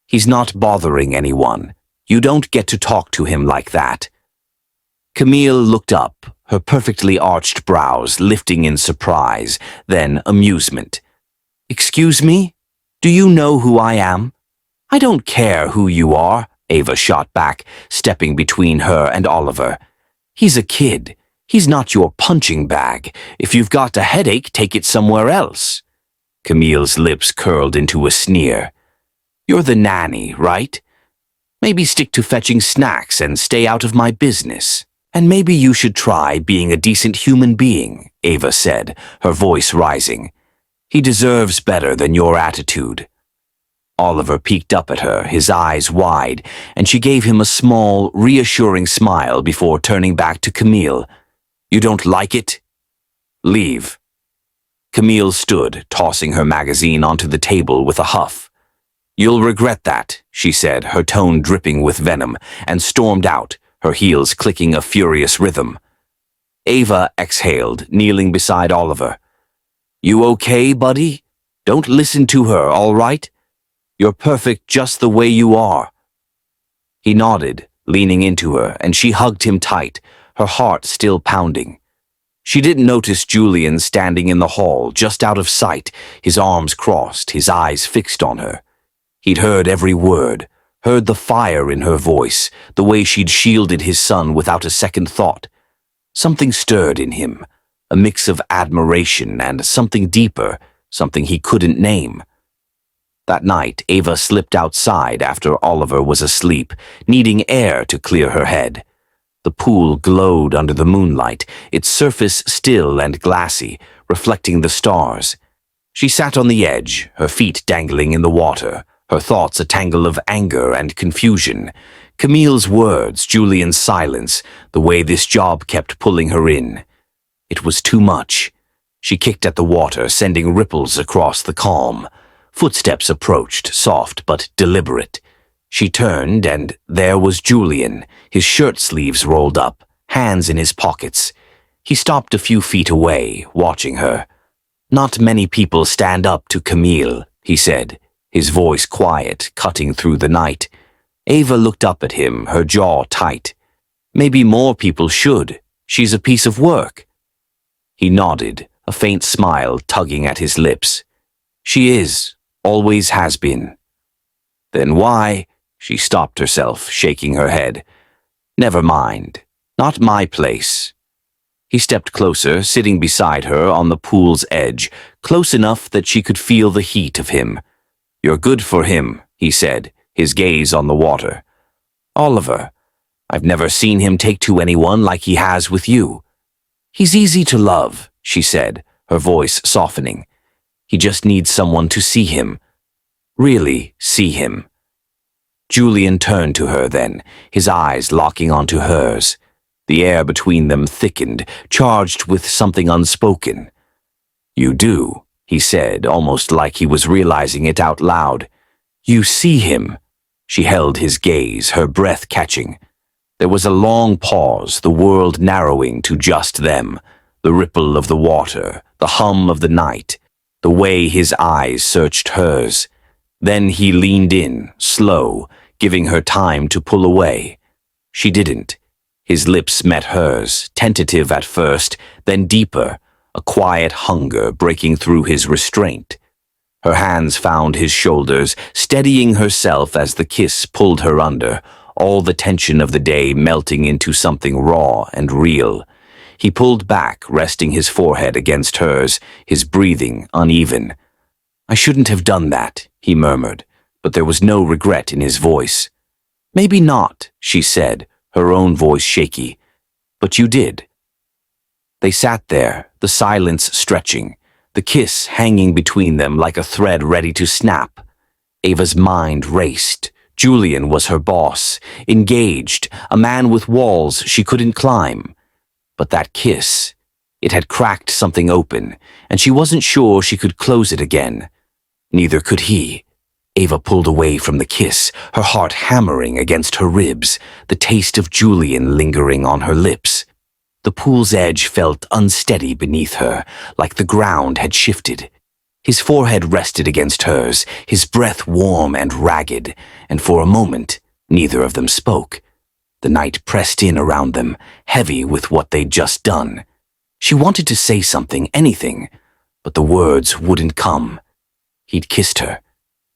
"He's not bothering anyone. You don't get to talk to him like that." Camille looked up, her perfectly arched brows lifting in surprise, then amusement. "Excuse me? Do you know who I am?" "I don't care who you are," Ava shot back, stepping between her and Oliver. "He's a kid. He's not your punching bag. If you've got a headache, take it somewhere else." Camille's lips curled into a sneer. "You're the nanny, right? Maybe stick to fetching snacks and stay out of my business. And maybe you should try being a decent human being," Ava said, her voice rising. "He deserves better than your attitude." Oliver peeked up at her, his eyes wide, and she gave him a small, reassuring smile before turning back to Camille. "You don't like it? Leave." Camille stood, tossing her magazine onto the table with a huff. "You'll regret that," she said, her tone dripping with venom, and stormed out, her heels clicking a furious rhythm. Ava exhaled, kneeling beside Oliver. "You okay, buddy? Don't listen to her, all right? You're perfect just the way you are." He nodded, leaning into her, and she hugged him tight, her heart still pounding. She didn't notice Julian standing in the hall, just out of sight, his arms crossed, his eyes fixed on her. He'd heard every word, heard the fire in her voice, the way she'd shielded his son without a second thought. Something stirred in him, a mix of admiration and something deeper, something he couldn't name. That night, Ava slipped outside after Oliver was asleep, needing air to clear her head. The pool glowed under the moonlight, its surface still and glassy, reflecting the stars. She sat on the edge, her feet dangling in the water, her thoughts a tangle of anger and confusion. Camille's words, Julian's silence, the way this job kept pulling her in. It was too much. She kicked at the water, sending ripples across the calm. Footsteps approached, soft but deliberate. She turned, and there was Julian, his shirt sleeves rolled up, hands in his pockets. He stopped a few feet away, watching her. "Not many people stand up to Camille," he said, his voice quiet, cutting through the night. Ava looked up at him, her jaw tight. "Maybe more people should. She's a piece of work." He nodded, a faint smile tugging at his lips. "She is, always has been." "Then why?" She stopped herself, shaking her head. "Never mind. Not my place." He stepped closer, sitting beside her on the pool's edge, close enough that she could feel the heat of him. "You're good for him," he said, his gaze on the water. "Oliver, I've never seen him take to anyone like he has with you." "He's easy to love," she said, her voice softening. "He just needs someone to see him. Really see him." Julian turned to her then, his eyes locking onto hers. The air between them thickened, charged with something unspoken. "You do," he said, almost like he was realizing it out loud. "You see him." She held his gaze, her breath catching. There was a long pause, the world narrowing to just them, the ripple of the water, the hum of the night, the way his eyes searched hers. Then he leaned in, slow, giving her time to pull away. She didn't. His lips met hers, tentative at first, then deeper, a quiet hunger breaking through his restraint. Her hands found his shoulders, steadying herself as the kiss pulled her under, all the tension of the day melting into something raw and real. He pulled back, resting his forehead against hers, his breathing uneven. "I shouldn't have done that," he murmured, but there was no regret in his voice. "Maybe not," she said, her own voice shaky. "But you did." They sat there, the silence stretching, the kiss hanging between them like a thread ready to snap. Ava's mind raced. Julian was her boss, engaged, a man with walls she couldn't climb. But that kiss, it had cracked something open, and she wasn't sure she could close it again. Neither could he. Ava pulled away from the kiss, her heart hammering against her ribs, the taste of Julian lingering on her lips. The pool's edge felt unsteady beneath her, like the ground had shifted. His forehead rested against hers, his breath warm and ragged, and for a moment, neither of them spoke. The night pressed in around them, heavy with what they'd just done. She wanted to say something, anything, but the words wouldn't come. He'd kissed her,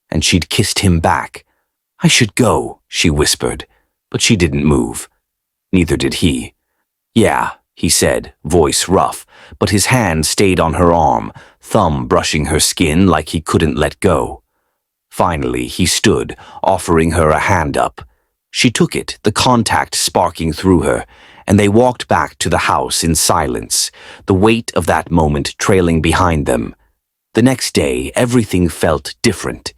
and she'd kissed him back. "I should go," she whispered, but she didn't move. Neither did he. "Yeah," he said, voice rough, but his hand stayed on her arm, thumb brushing her skin like he couldn't let go. Finally, he stood, offering her a hand up. She took it, the contact sparking through her, and they walked back to the house in silence, the weight of that moment trailing behind them. The next day, everything felt different.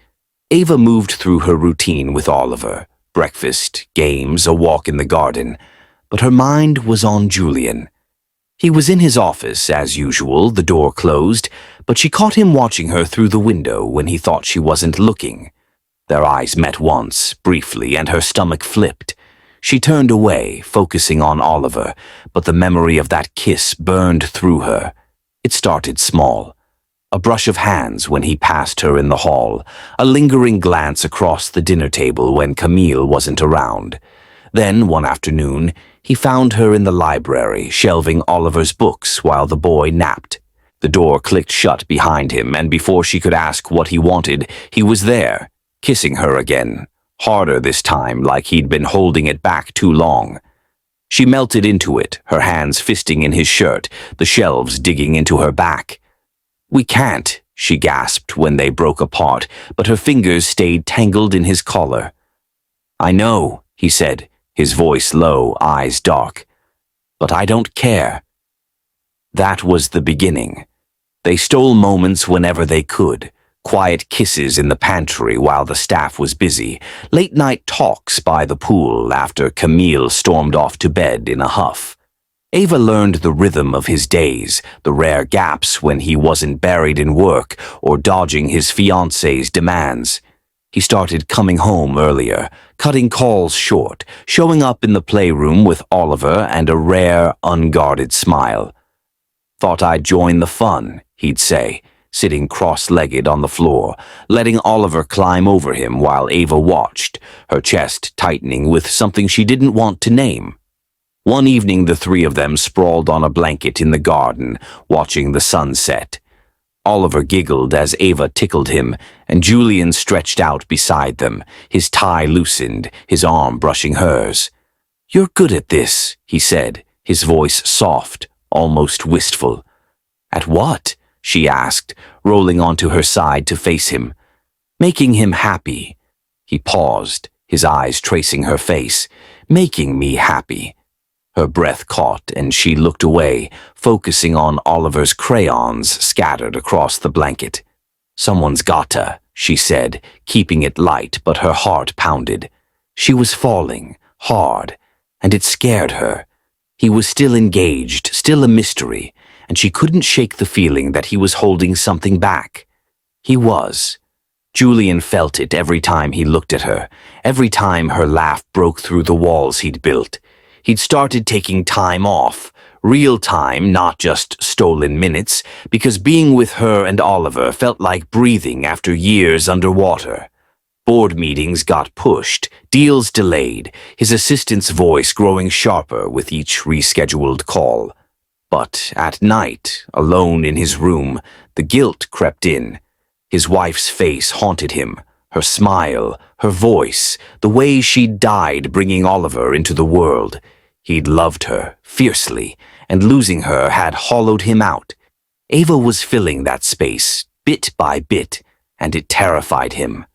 Ava moved through her routine with Oliver, breakfast, games, a walk in the garden, but her mind was on Julian. He was in his office, as usual, the door closed, but she caught him watching her through the window when he thought she wasn't looking. Their eyes met once, briefly, and her stomach flipped. She turned away, focusing on Oliver, but the memory of that kiss burned through her. It started small. A brush of hands when he passed her in the hall, a lingering glance across the dinner table when Camille wasn't around. Then, one afternoon, he found her in the library, shelving Oliver's books while the boy napped. The door clicked shut behind him, and before she could ask what he wanted, he was there, kissing her again, harder this time, like he'd been holding it back too long. She melted into it, her hands fisting in his shirt, the shelves digging into her back. "We can't," she gasped when they broke apart, but her fingers stayed tangled in his collar. "I know," he said, his voice low, eyes dark. "But I don't care." That was the beginning. They stole moments whenever they could. Quiet kisses in the pantry while the staff was busy, late-night talks by the pool after Camille stormed off to bed in a huff. Ava learned the rhythm of his days, the rare gaps when he wasn't buried in work or dodging his fiancée's demands. He started coming home earlier, cutting calls short, showing up in the playroom with Oliver and a rare, unguarded smile. "Thought I'd join the fun," he'd say, sitting cross-legged on the floor, letting Oliver climb over him while Ava watched, her chest tightening with something she didn't want to name. One evening the three of them sprawled on a blanket in the garden, watching the sunset. Oliver giggled as Ava tickled him, and Julian stretched out beside them, his tie loosened, his arm brushing hers. "You're good at this," he said, his voice soft, almost wistful. "At what?" she asked, rolling onto her side to face him. "Making him happy." He paused, his eyes tracing her face. "Making me happy." Her breath caught, and she looked away, focusing on Oliver's crayons scattered across the blanket. "Someone's gotta," she said, keeping it light, but her heart pounded. She was falling, hard, and it scared her. He was still engaged, still a mystery, and she couldn't shake the feeling that he was holding something back. He was. Julian felt it every time he looked at her, every time her laugh broke through the walls he'd built. He'd started taking time off, real time, not just stolen minutes, because being with her and Oliver felt like breathing after years underwater. Board meetings got pushed, deals delayed, his assistant's voice growing sharper with each rescheduled call. But at night, alone in his room, the guilt crept in. His wife's face haunted him, her smile, her voice, the way she'd died bringing Oliver into the world. He'd loved her, fiercely, and losing her had hollowed him out. Ava was filling that space, bit by bit, and it terrified him.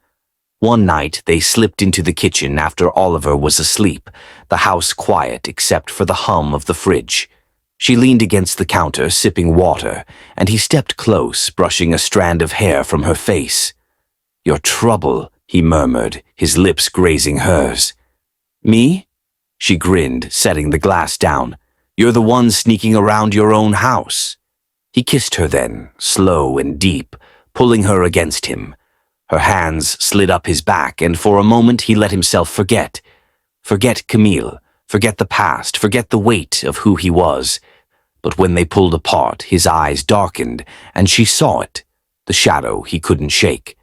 One night, they slipped into the kitchen after Oliver was asleep, the house quiet except for the hum of the fridge. She leaned against the counter, sipping water, and he stepped close, brushing a strand of hair from her face. "Your trouble," he murmured, his lips grazing hers. "Me?" She grinned, setting the glass down. "You're the one sneaking around your own house." He kissed her then, slow and deep, pulling her against him. Her hands slid up his back, and for a moment he let himself forget. Forget Camille, forget the past, forget the weight of who he was. But when they pulled apart, his eyes darkened, and she saw it, the shadow he couldn't shake.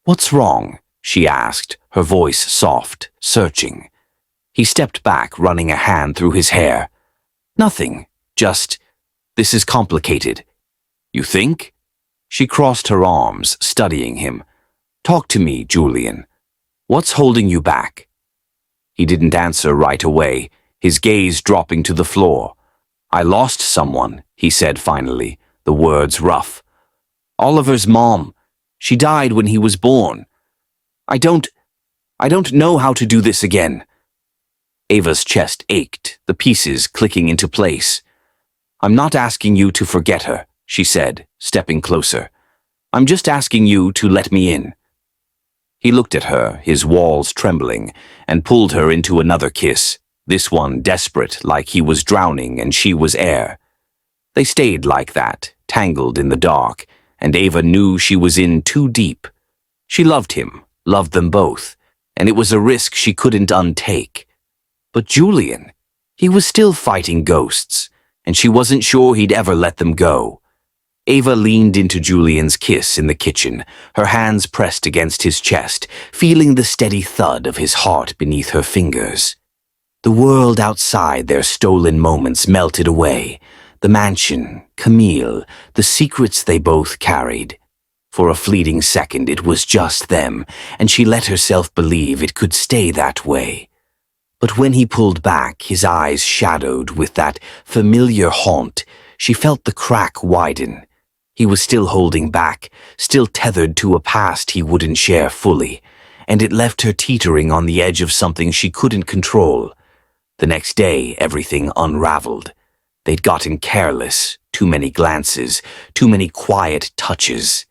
"What's wrong?" she asked, her voice soft, searching. He stepped back, running a hand through his hair. "Nothing, just, this is complicated." "You think?" She crossed her arms, studying him. "Talk to me, Julian. What's holding you back?" He didn't answer right away, his gaze dropping to the floor. "I lost someone," he said finally, the words rough. "Oliver's mom. She died when he was born. I don't know how to do this again." Ava's chest ached, the pieces clicking into place. "I'm not asking you to forget her," she said, stepping closer. "I'm just asking you to let me in." He looked at her, his walls trembling, and pulled her into another kiss, this one desperate, like he was drowning and she was air. They stayed like that, tangled in the dark, and Ava knew she was in too deep. She loved him, loved them both, and it was a risk she couldn't untake. But Julian, he was still fighting ghosts, and she wasn't sure he'd ever let them go. Ava leaned into Julian's kiss in the kitchen, her hands pressed against his chest, feeling the steady thud of his heart beneath her fingers. The world outside their stolen moments melted away. The mansion, Camille, the secrets they both carried. For a fleeting second it was just them, and she let herself believe it could stay that way. But when he pulled back, his eyes shadowed with that familiar haunt, she felt the crack widen. He was still holding back, still tethered to a past he wouldn't share fully, and it left her teetering on the edge of something she couldn't control. The next day, everything unraveled. They'd gotten careless, too many glances, too many quiet touches.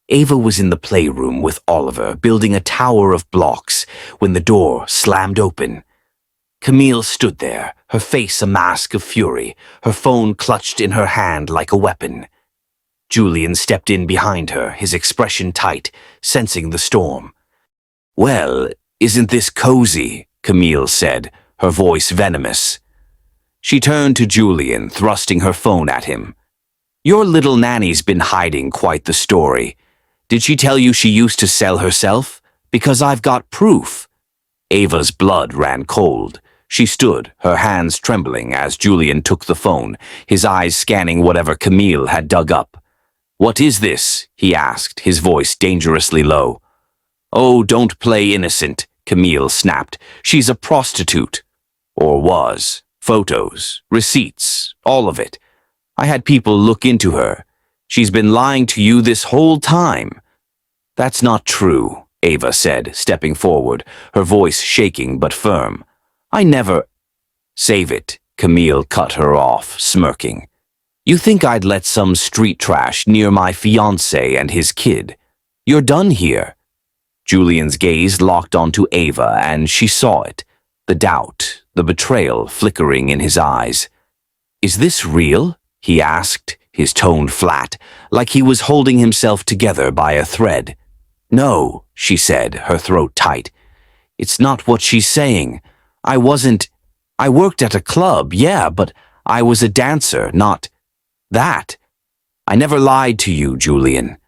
Ava was in the playroom with Oliver, building a tower of blocks, when the door slammed open. Camille stood there, her face a mask of fury, her phone clutched in her hand like a weapon. Julian stepped in behind her, his expression tight, sensing the storm. "Well, isn't this cozy?" Camille said, her voice venomous. She turned to Julian, thrusting her phone at him. "Your little nanny's been hiding quite the story. Did she tell you she used to sell herself? Because I've got proof." Ava's blood ran cold. She stood, her hands trembling as Julian took the phone, his eyes scanning whatever Camille had dug up. "What is this?" he asked, his voice dangerously low. "Oh, don't play innocent," Camille snapped. "She's a prostitute." Or was. Photos, receipts, all of it. I had people look into her. She's been lying to you this whole time." "That's not true," Ava said, stepping forward, her voice shaking but firm. "I never—" "Save it," Camille cut her off, smirking. "You think I'd let some street trash near my fiancé and his kid? You're done here." Julian's gaze locked onto Ava, and she saw it. The doubt, the betrayal flickering in his eyes. "Is this real?" he asked, his tone flat, like he was holding himself together by a thread. "No," she said, her throat tight. "It's not what she's saying. I worked at a club, yeah, but I was a dancer, not that. I never lied to you, Julian.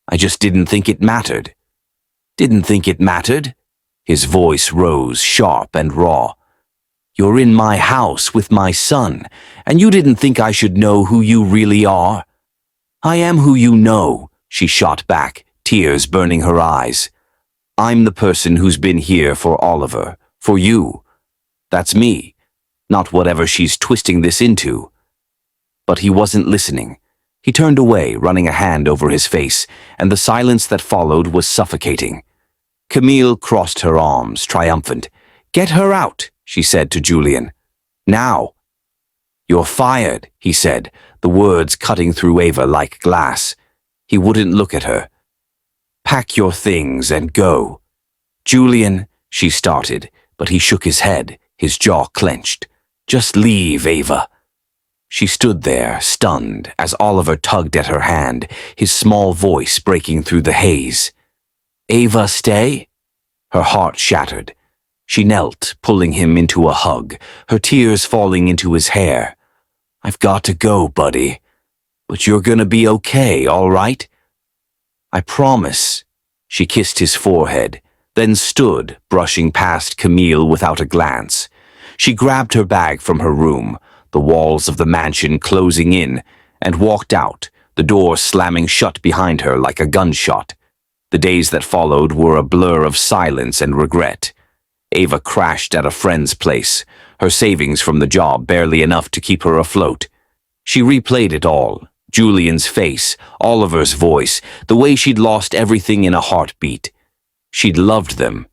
I just didn't think it mattered." "Didn't think it mattered?" His voice rose, sharp and raw. "You're in my house with my son, and you didn't think I should know who you really are?" "I am who you know," she shot back, tears burning her eyes. "I'm the person who's been here for Oliver, for you. That's me, not whatever she's twisting this into." But he wasn't listening. He turned away, running a hand over his face, and the silence that followed was suffocating. Camille crossed her arms, triumphant. "Get her out," she said to Julian. "Now." "You're fired," he said, the words cutting through Ava like glass. He wouldn't look at her. "Pack your things and go." "Julian," she started, but he shook his head, his jaw clenched. "Just leave, Ava." She stood there, stunned, as Oliver tugged at her hand, his small voice breaking through the haze. "Ava, stay?" Her heart shattered. She knelt, pulling him into a hug, her tears falling into his hair. "I've got to go, buddy. But you're gonna be okay, all right?" "I promise." She kissed his forehead, then stood, brushing past Camille without a glance. She grabbed her bag from her room, the walls of the mansion closing in, and walked out, the door slamming shut behind her like a gunshot. The days that followed were a blur of silence and regret. Ava crashed at a friend's place, her savings from the job barely enough to keep her afloat. She replayed it all, Julian's face, Oliver's voice, the way she'd lost everything in a heartbeat. She'd loved them,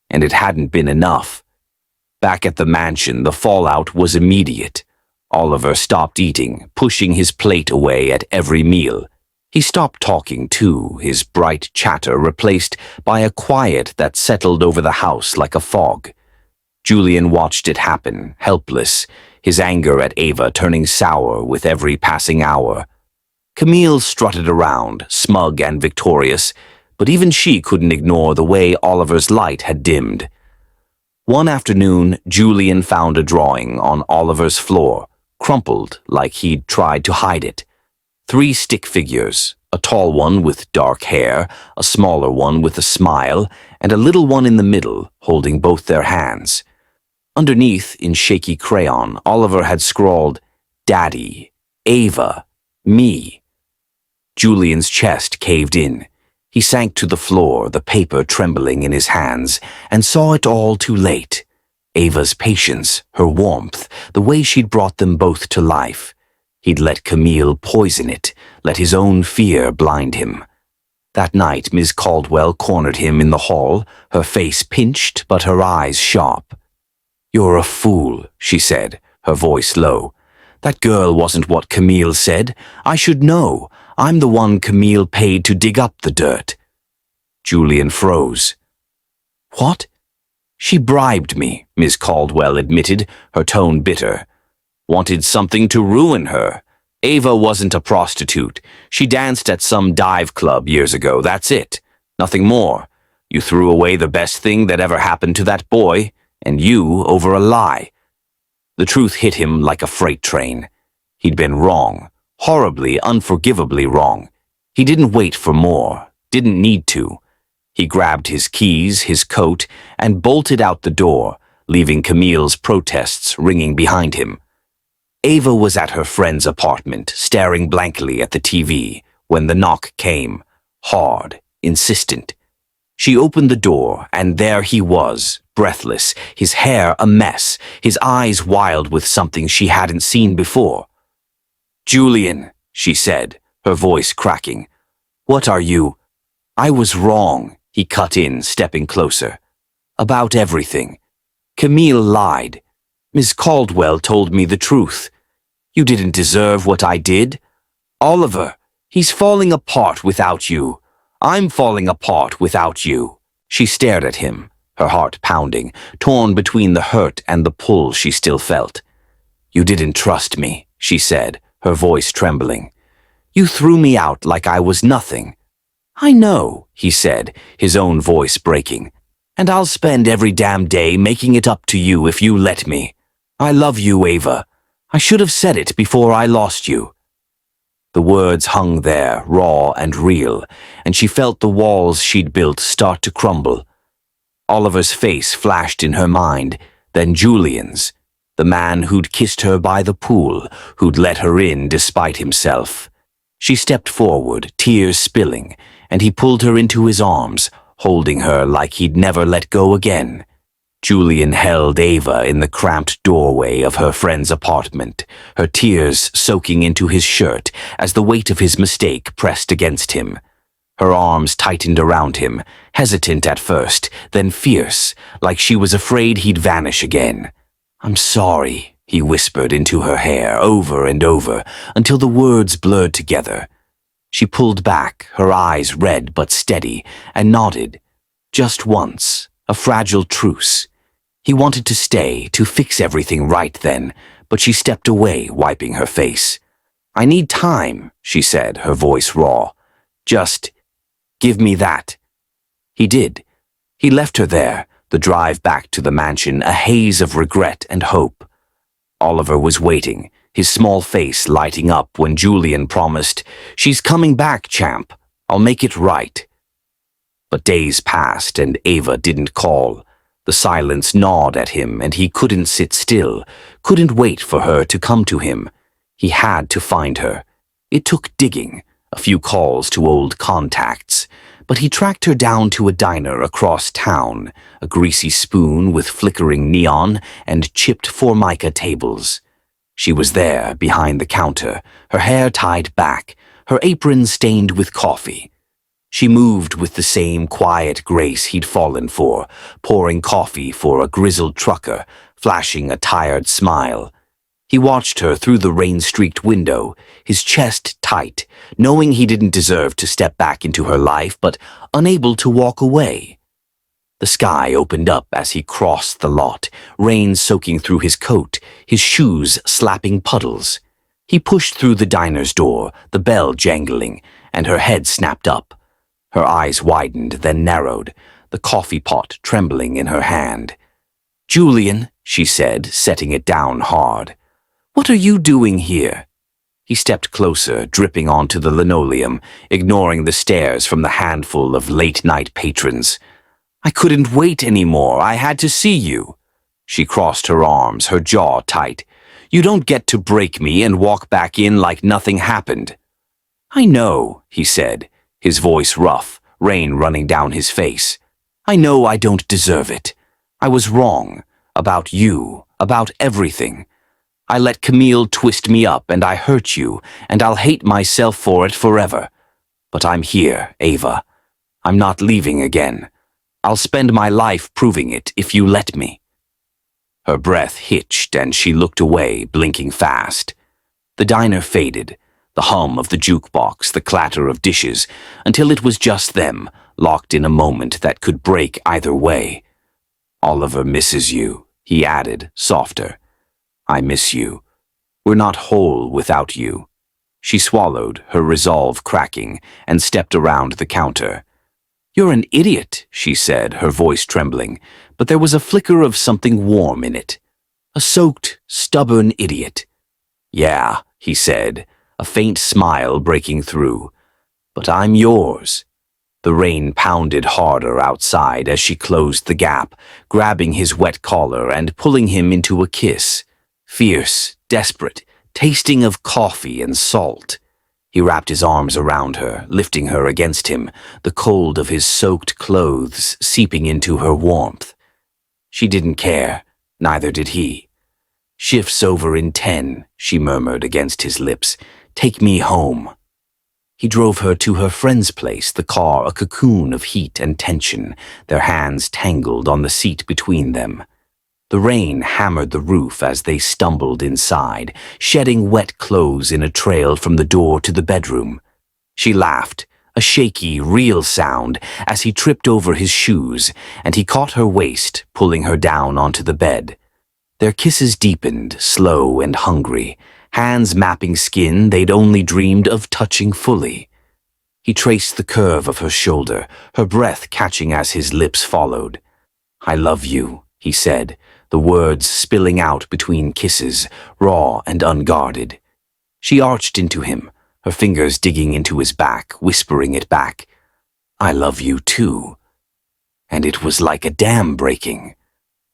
and it hadn't been enough. Back at the mansion, the fallout was immediate. Oliver stopped eating, pushing his plate away at every meal. He stopped talking too, his bright chatter replaced by a quiet that settled over the house like a fog. Julian watched it happen, helpless, his anger at Ava turning sour with every passing hour. Camille strutted around, smug and victorious, but even she couldn't ignore the way Oliver's light had dimmed. One afternoon, Julian found a drawing on Oliver's floor, crumpled like he'd tried to hide it. Three stick figures, a tall one with dark hair, a smaller one with a smile, and a little one in the middle, holding both their hands. Underneath, in shaky crayon, Oliver had scrawled, "Daddy, Ava, me." Julian's chest caved in. He sank to the floor, the paper trembling in his hands, and saw it all too late. Ava's patience, her warmth, the way she'd brought them both to life. He'd let Camille poison it, let his own fear blind him. That night, Miss Caldwell cornered him in the hall, her face pinched but her eyes sharp. "You're a fool," she said, her voice low. "That girl wasn't what Camille said. I should know. I'm the one Camille paid to dig up the dirt." Julian froze. "What?" "She bribed me," Miss Caldwell admitted, her tone bitter. "Wanted something to ruin her. Ava wasn't a prostitute. She danced at some dive club years ago, that's it. Nothing more. You threw away the best thing that ever happened to that boy, and you over a lie." The truth hit him like a freight train. He'd been wrong, horribly, unforgivably wrong. He didn't wait for more, didn't need to. He grabbed his keys, his coat, and bolted out the door, leaving Camille's protests ringing behind him. Ava was at her friend's apartment, staring blankly at the TV, when the knock came, hard, insistent. She opened the door, and there he was, breathless, his hair a mess, his eyes wild with something she hadn't seen before. "Julian," she said, her voice cracking. "What are you?" "I was wrong," he cut in, stepping closer. "About everything. Camille lied. Miss Caldwell told me the truth. You didn't deserve what I did. Oliver, he's falling apart without you. I'm falling apart without you." She stared at him, her heart pounding, torn between the hurt and the pull she still felt. "You didn't trust me," she said, her voice trembling. "You threw me out like I was nothing." "I know," he said, his own voice breaking. "And I'll spend every damn day making it up to you if you let me. I love you, Ava. I should have said it before I lost you." The words hung there, raw and real, and she felt the walls she'd built start to crumble. Oliver's face flashed in her mind, then Julian's, the man who'd kissed her by the pool, who'd let her in despite himself. She stepped forward, tears spilling, and he pulled her into his arms, holding her like he'd never let go again. Julian held Ava in the cramped doorway of her friend's apartment, her tears soaking into his shirt as the weight of his mistake pressed against him. Her arms tightened around him, hesitant at first, then fierce, like she was afraid he'd vanish again. "I'm sorry," he whispered into her hair over and over, until the words blurred together. She pulled back, her eyes red but steady, and nodded. Just once, a fragile truce. He wanted to stay, to fix everything right then, but she stepped away, wiping her face. "I need time," she said, her voice raw. "Just give me that." He did. He left her there, the drive back to the mansion a haze of regret and hope. Oliver was waiting, his small face lighting up when Julian promised, "She's coming back, champ. I'll make it right." But days passed and Ava didn't call. The silence gnawed at him and he couldn't sit still, couldn't wait for her to come to him. He had to find her. It took digging, a few calls to old contacts, but he tracked her down to a diner across town, a greasy spoon with flickering neon and chipped formica tables. She was there, behind the counter, her hair tied back, her apron stained with coffee. She moved with the same quiet grace he'd fallen for, pouring coffee for a grizzled trucker, flashing a tired smile. He watched her through the rain-streaked window, his chest tight, knowing he didn't deserve to step back into her life, but unable to walk away. The sky opened up as he crossed the lot, rain soaking through his coat, his shoes slapping puddles. He pushed through the diner's door, the bell jangling, and her head snapped up. Her eyes widened, then narrowed, the coffee pot trembling in her hand. "Julian," she said, setting it down hard. "What are you doing here?" He stepped closer, dripping onto the linoleum, ignoring the stares from the handful of late-night patrons. I couldn't wait anymore. I had to see you. She crossed her arms, her jaw tight. You don't get to break me and walk back in like nothing happened. I know, he said, his voice rough, rain running down his face. I know I don't deserve it. I was wrong. About you, about everything. I let Camille twist me up and I hurt you, and I'll hate myself for it forever. But I'm here, Ava. I'm not leaving again. I'll spend my life proving it if you let me. Her breath hitched and she looked away, blinking fast. The diner faded, the hum of the jukebox, the clatter of dishes, until it was just them, locked in a moment that could break either way. Oliver misses you, he added, softer. I miss you. We're not whole without you. She swallowed, her resolve cracking, and stepped around the counter. You're an idiot, she said, her voice trembling, but there was a flicker of something warm in it. A soaked, stubborn idiot. Yeah, he said, a faint smile breaking through. But I'm yours. The rain pounded harder outside as she closed the gap, grabbing his wet collar and pulling him into a kiss. Fierce, desperate, tasting of coffee and salt. He wrapped his arms around her, lifting her against him, the cold of his soaked clothes seeping into her warmth. She didn't care, neither did he. Shifts over in 10, she murmured against his lips. Take me home. He drove her to her friend's place, the car a cocoon of heat and tension, their hands tangled on the seat between them. The rain hammered the roof as they stumbled inside, shedding wet clothes in a trail from the door to the bedroom. She laughed, a shaky, real sound, as he tripped over his shoes, and he caught her waist, pulling her down onto the bed. Their kisses deepened, slow and hungry, hands mapping skin they'd only dreamed of touching fully. He traced the curve of her shoulder, her breath catching as his lips followed. I love you, he said, the words spilling out between kisses, raw and unguarded. She arched into him, her fingers digging into his back, whispering it back. I love you too. And it was like a dam breaking.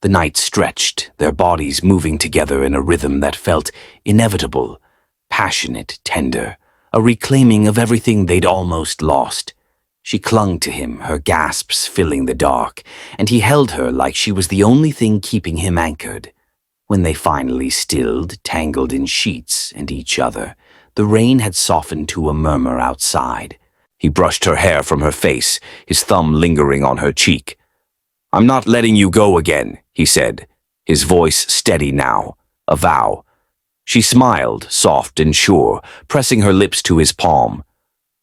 The night stretched, their bodies moving together in a rhythm that felt inevitable, passionate, tender, a reclaiming of everything they'd almost lost. She clung to him, her gasps filling the dark, and he held her like she was the only thing keeping him anchored. When they finally stilled, tangled in sheets and each other, the rain had softened to a murmur outside. He brushed her hair from her face, his thumb lingering on her cheek. I'm not letting you go again, he said, his voice steady now, a vow. She smiled, soft and sure, pressing her lips to his palm.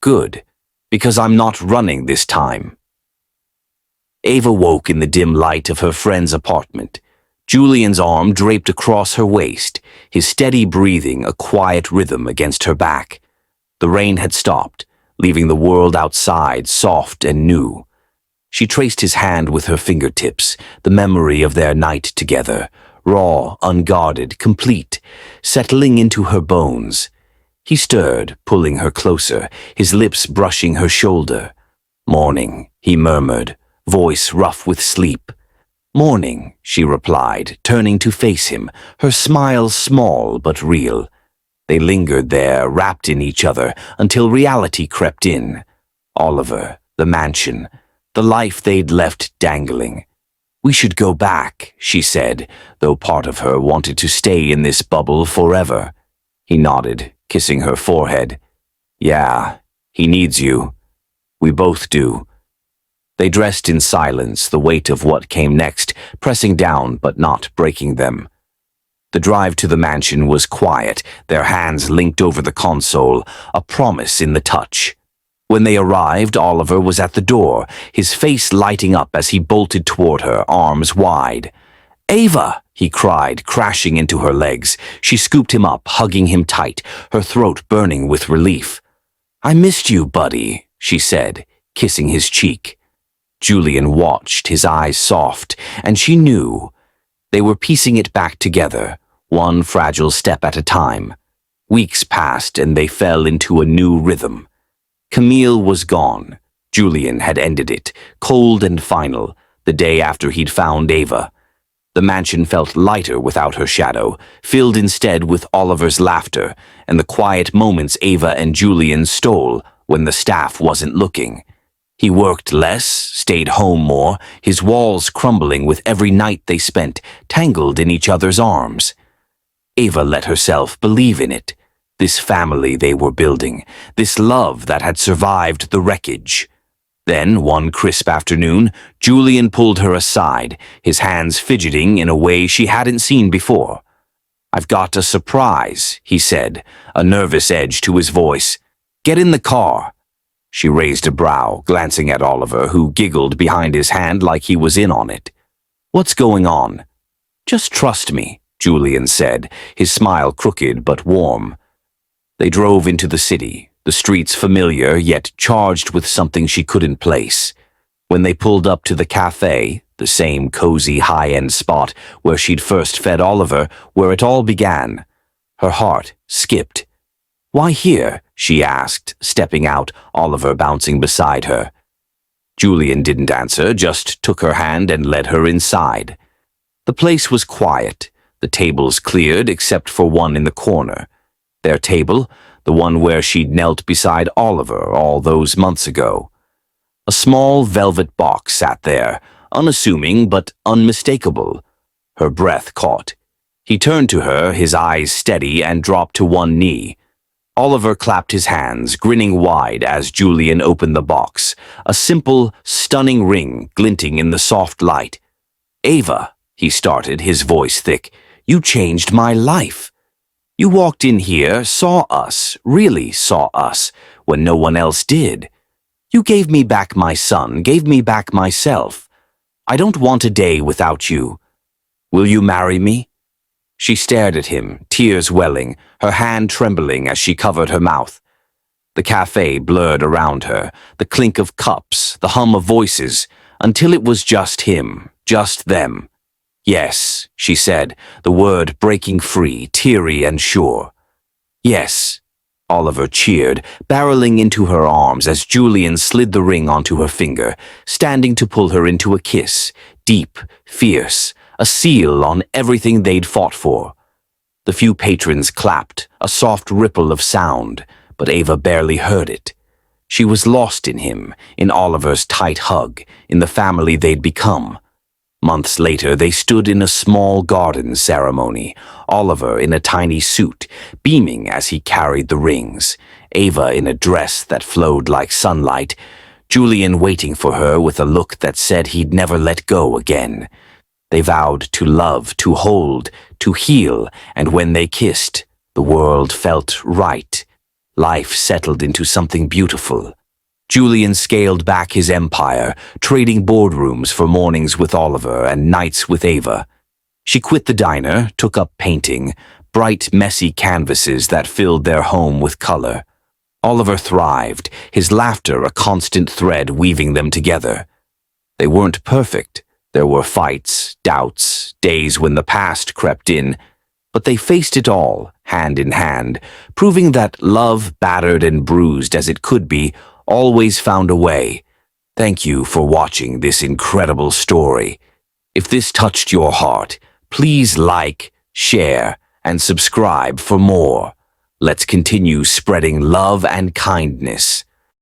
Good. Because I'm not running this time. Ava woke in the dim light of her friend's apartment. Julian's arm draped across her waist, his steady breathing a quiet rhythm against her back. The rain had stopped, leaving the world outside soft and new. She traced his hand with her fingertips, the memory of their night together, raw, unguarded, complete, settling into her bones. He stirred, pulling her closer, his lips brushing her shoulder. Morning, he murmured, voice rough with sleep. Morning, she replied, turning to face him, her smile small but real. They lingered there, wrapped in each other, until reality crept in. Oliver, the mansion, the life they'd left dangling. We should go back, she said, though part of her wanted to stay in this bubble forever. He nodded, kissing her forehead. Yeah, he needs you. We both do. They dressed in silence, the weight of what came next, pressing down but not breaking them. The drive to the mansion was quiet, their hands linked over the console, a promise in the touch. When they arrived, Oliver was at the door, his face lighting up as he bolted toward her, arms wide. Ava! He cried, crashing into her legs. She scooped him up, hugging him tight, her throat burning with relief. I missed you, buddy, she said, kissing his cheek. Julian watched, his eyes soft, and she knew. They were piecing it back together, one fragile step at a time. Weeks passed and they fell into a new rhythm. Camille was gone. Julian had ended it, cold and final, the day after he'd found Ava. The mansion felt lighter without her shadow, filled instead with Oliver's laughter and the quiet moments Ava and Julian stole when the staff wasn't looking. He worked less, stayed home more, his walls crumbling with every night they spent, tangled in each other's arms. Ava let herself believe in it, this family they were building, this love that had survived the wreckage. Then, one crisp afternoon, Julian pulled her aside, his hands fidgeting in a way she hadn't seen before. "I've got a surprise," he said, a nervous edge to his voice. "Get in the car." She raised a brow, glancing at Oliver, who giggled behind his hand like he was in on it. "What's going on?" "Just trust me," Julian said, his smile crooked but warm. They drove into the city, the streets familiar yet charged with something she couldn't place. When they pulled up to the cafe, the same cozy high-end spot where she'd first fed Oliver, where it all began, her heart skipped. "Why here?" she asked, stepping out, Oliver bouncing beside her. Julian didn't answer, just took her hand and led her inside. The place was quiet, the tables cleared except for one in the corner. Their table, the one where she'd knelt beside Oliver all those months ago. A small velvet box sat there, unassuming but unmistakable. Her breath caught. He turned to her, his eyes steady, and dropped to one knee. Oliver clapped his hands, grinning wide as Julian opened the box, a simple, stunning ring glinting in the soft light. "Ava," he started, his voice thick, "you changed my life. You walked in here, saw us, really saw us, when no one else did. You gave me back my son, gave me back myself. I don't want a day without you. Will you marry me?" She stared at him, tears welling, her hand trembling as she covered her mouth. The cafe blurred around her, the clink of cups, the hum of voices, until it was just him, just them. "Yes," she said, the word breaking free, teary and sure. "Yes," Oliver cheered, barreling into her arms as Julian slid the ring onto her finger, standing to pull her into a kiss, deep, fierce, a seal on everything they'd fought for. The few patrons clapped, a soft ripple of sound, but Ava barely heard it. She was lost in him, in Oliver's tight hug, in the family they'd become. Months later, they stood in a small garden ceremony, Oliver in a tiny suit, beaming as he carried the rings, Ava in a dress that flowed like sunlight, Julian waiting for her with a look that said he'd never let go again. They vowed to love, to hold, to heal, and when they kissed, the world felt right. Life settled into something beautiful. Julian scaled back his empire, trading boardrooms for mornings with Oliver and nights with Ava. She quit the diner, took up painting, bright, messy canvases that filled their home with color. Oliver thrived, his laughter a constant thread weaving them together. They weren't perfect. There were fights, doubts, days when the past crept in, but they faced it all, hand in hand, proving that love, battered and bruised as it could be, always found a way. Thank you for watching this incredible story. If this touched your heart, please like, share, and subscribe for more. Let's continue spreading love and kindness.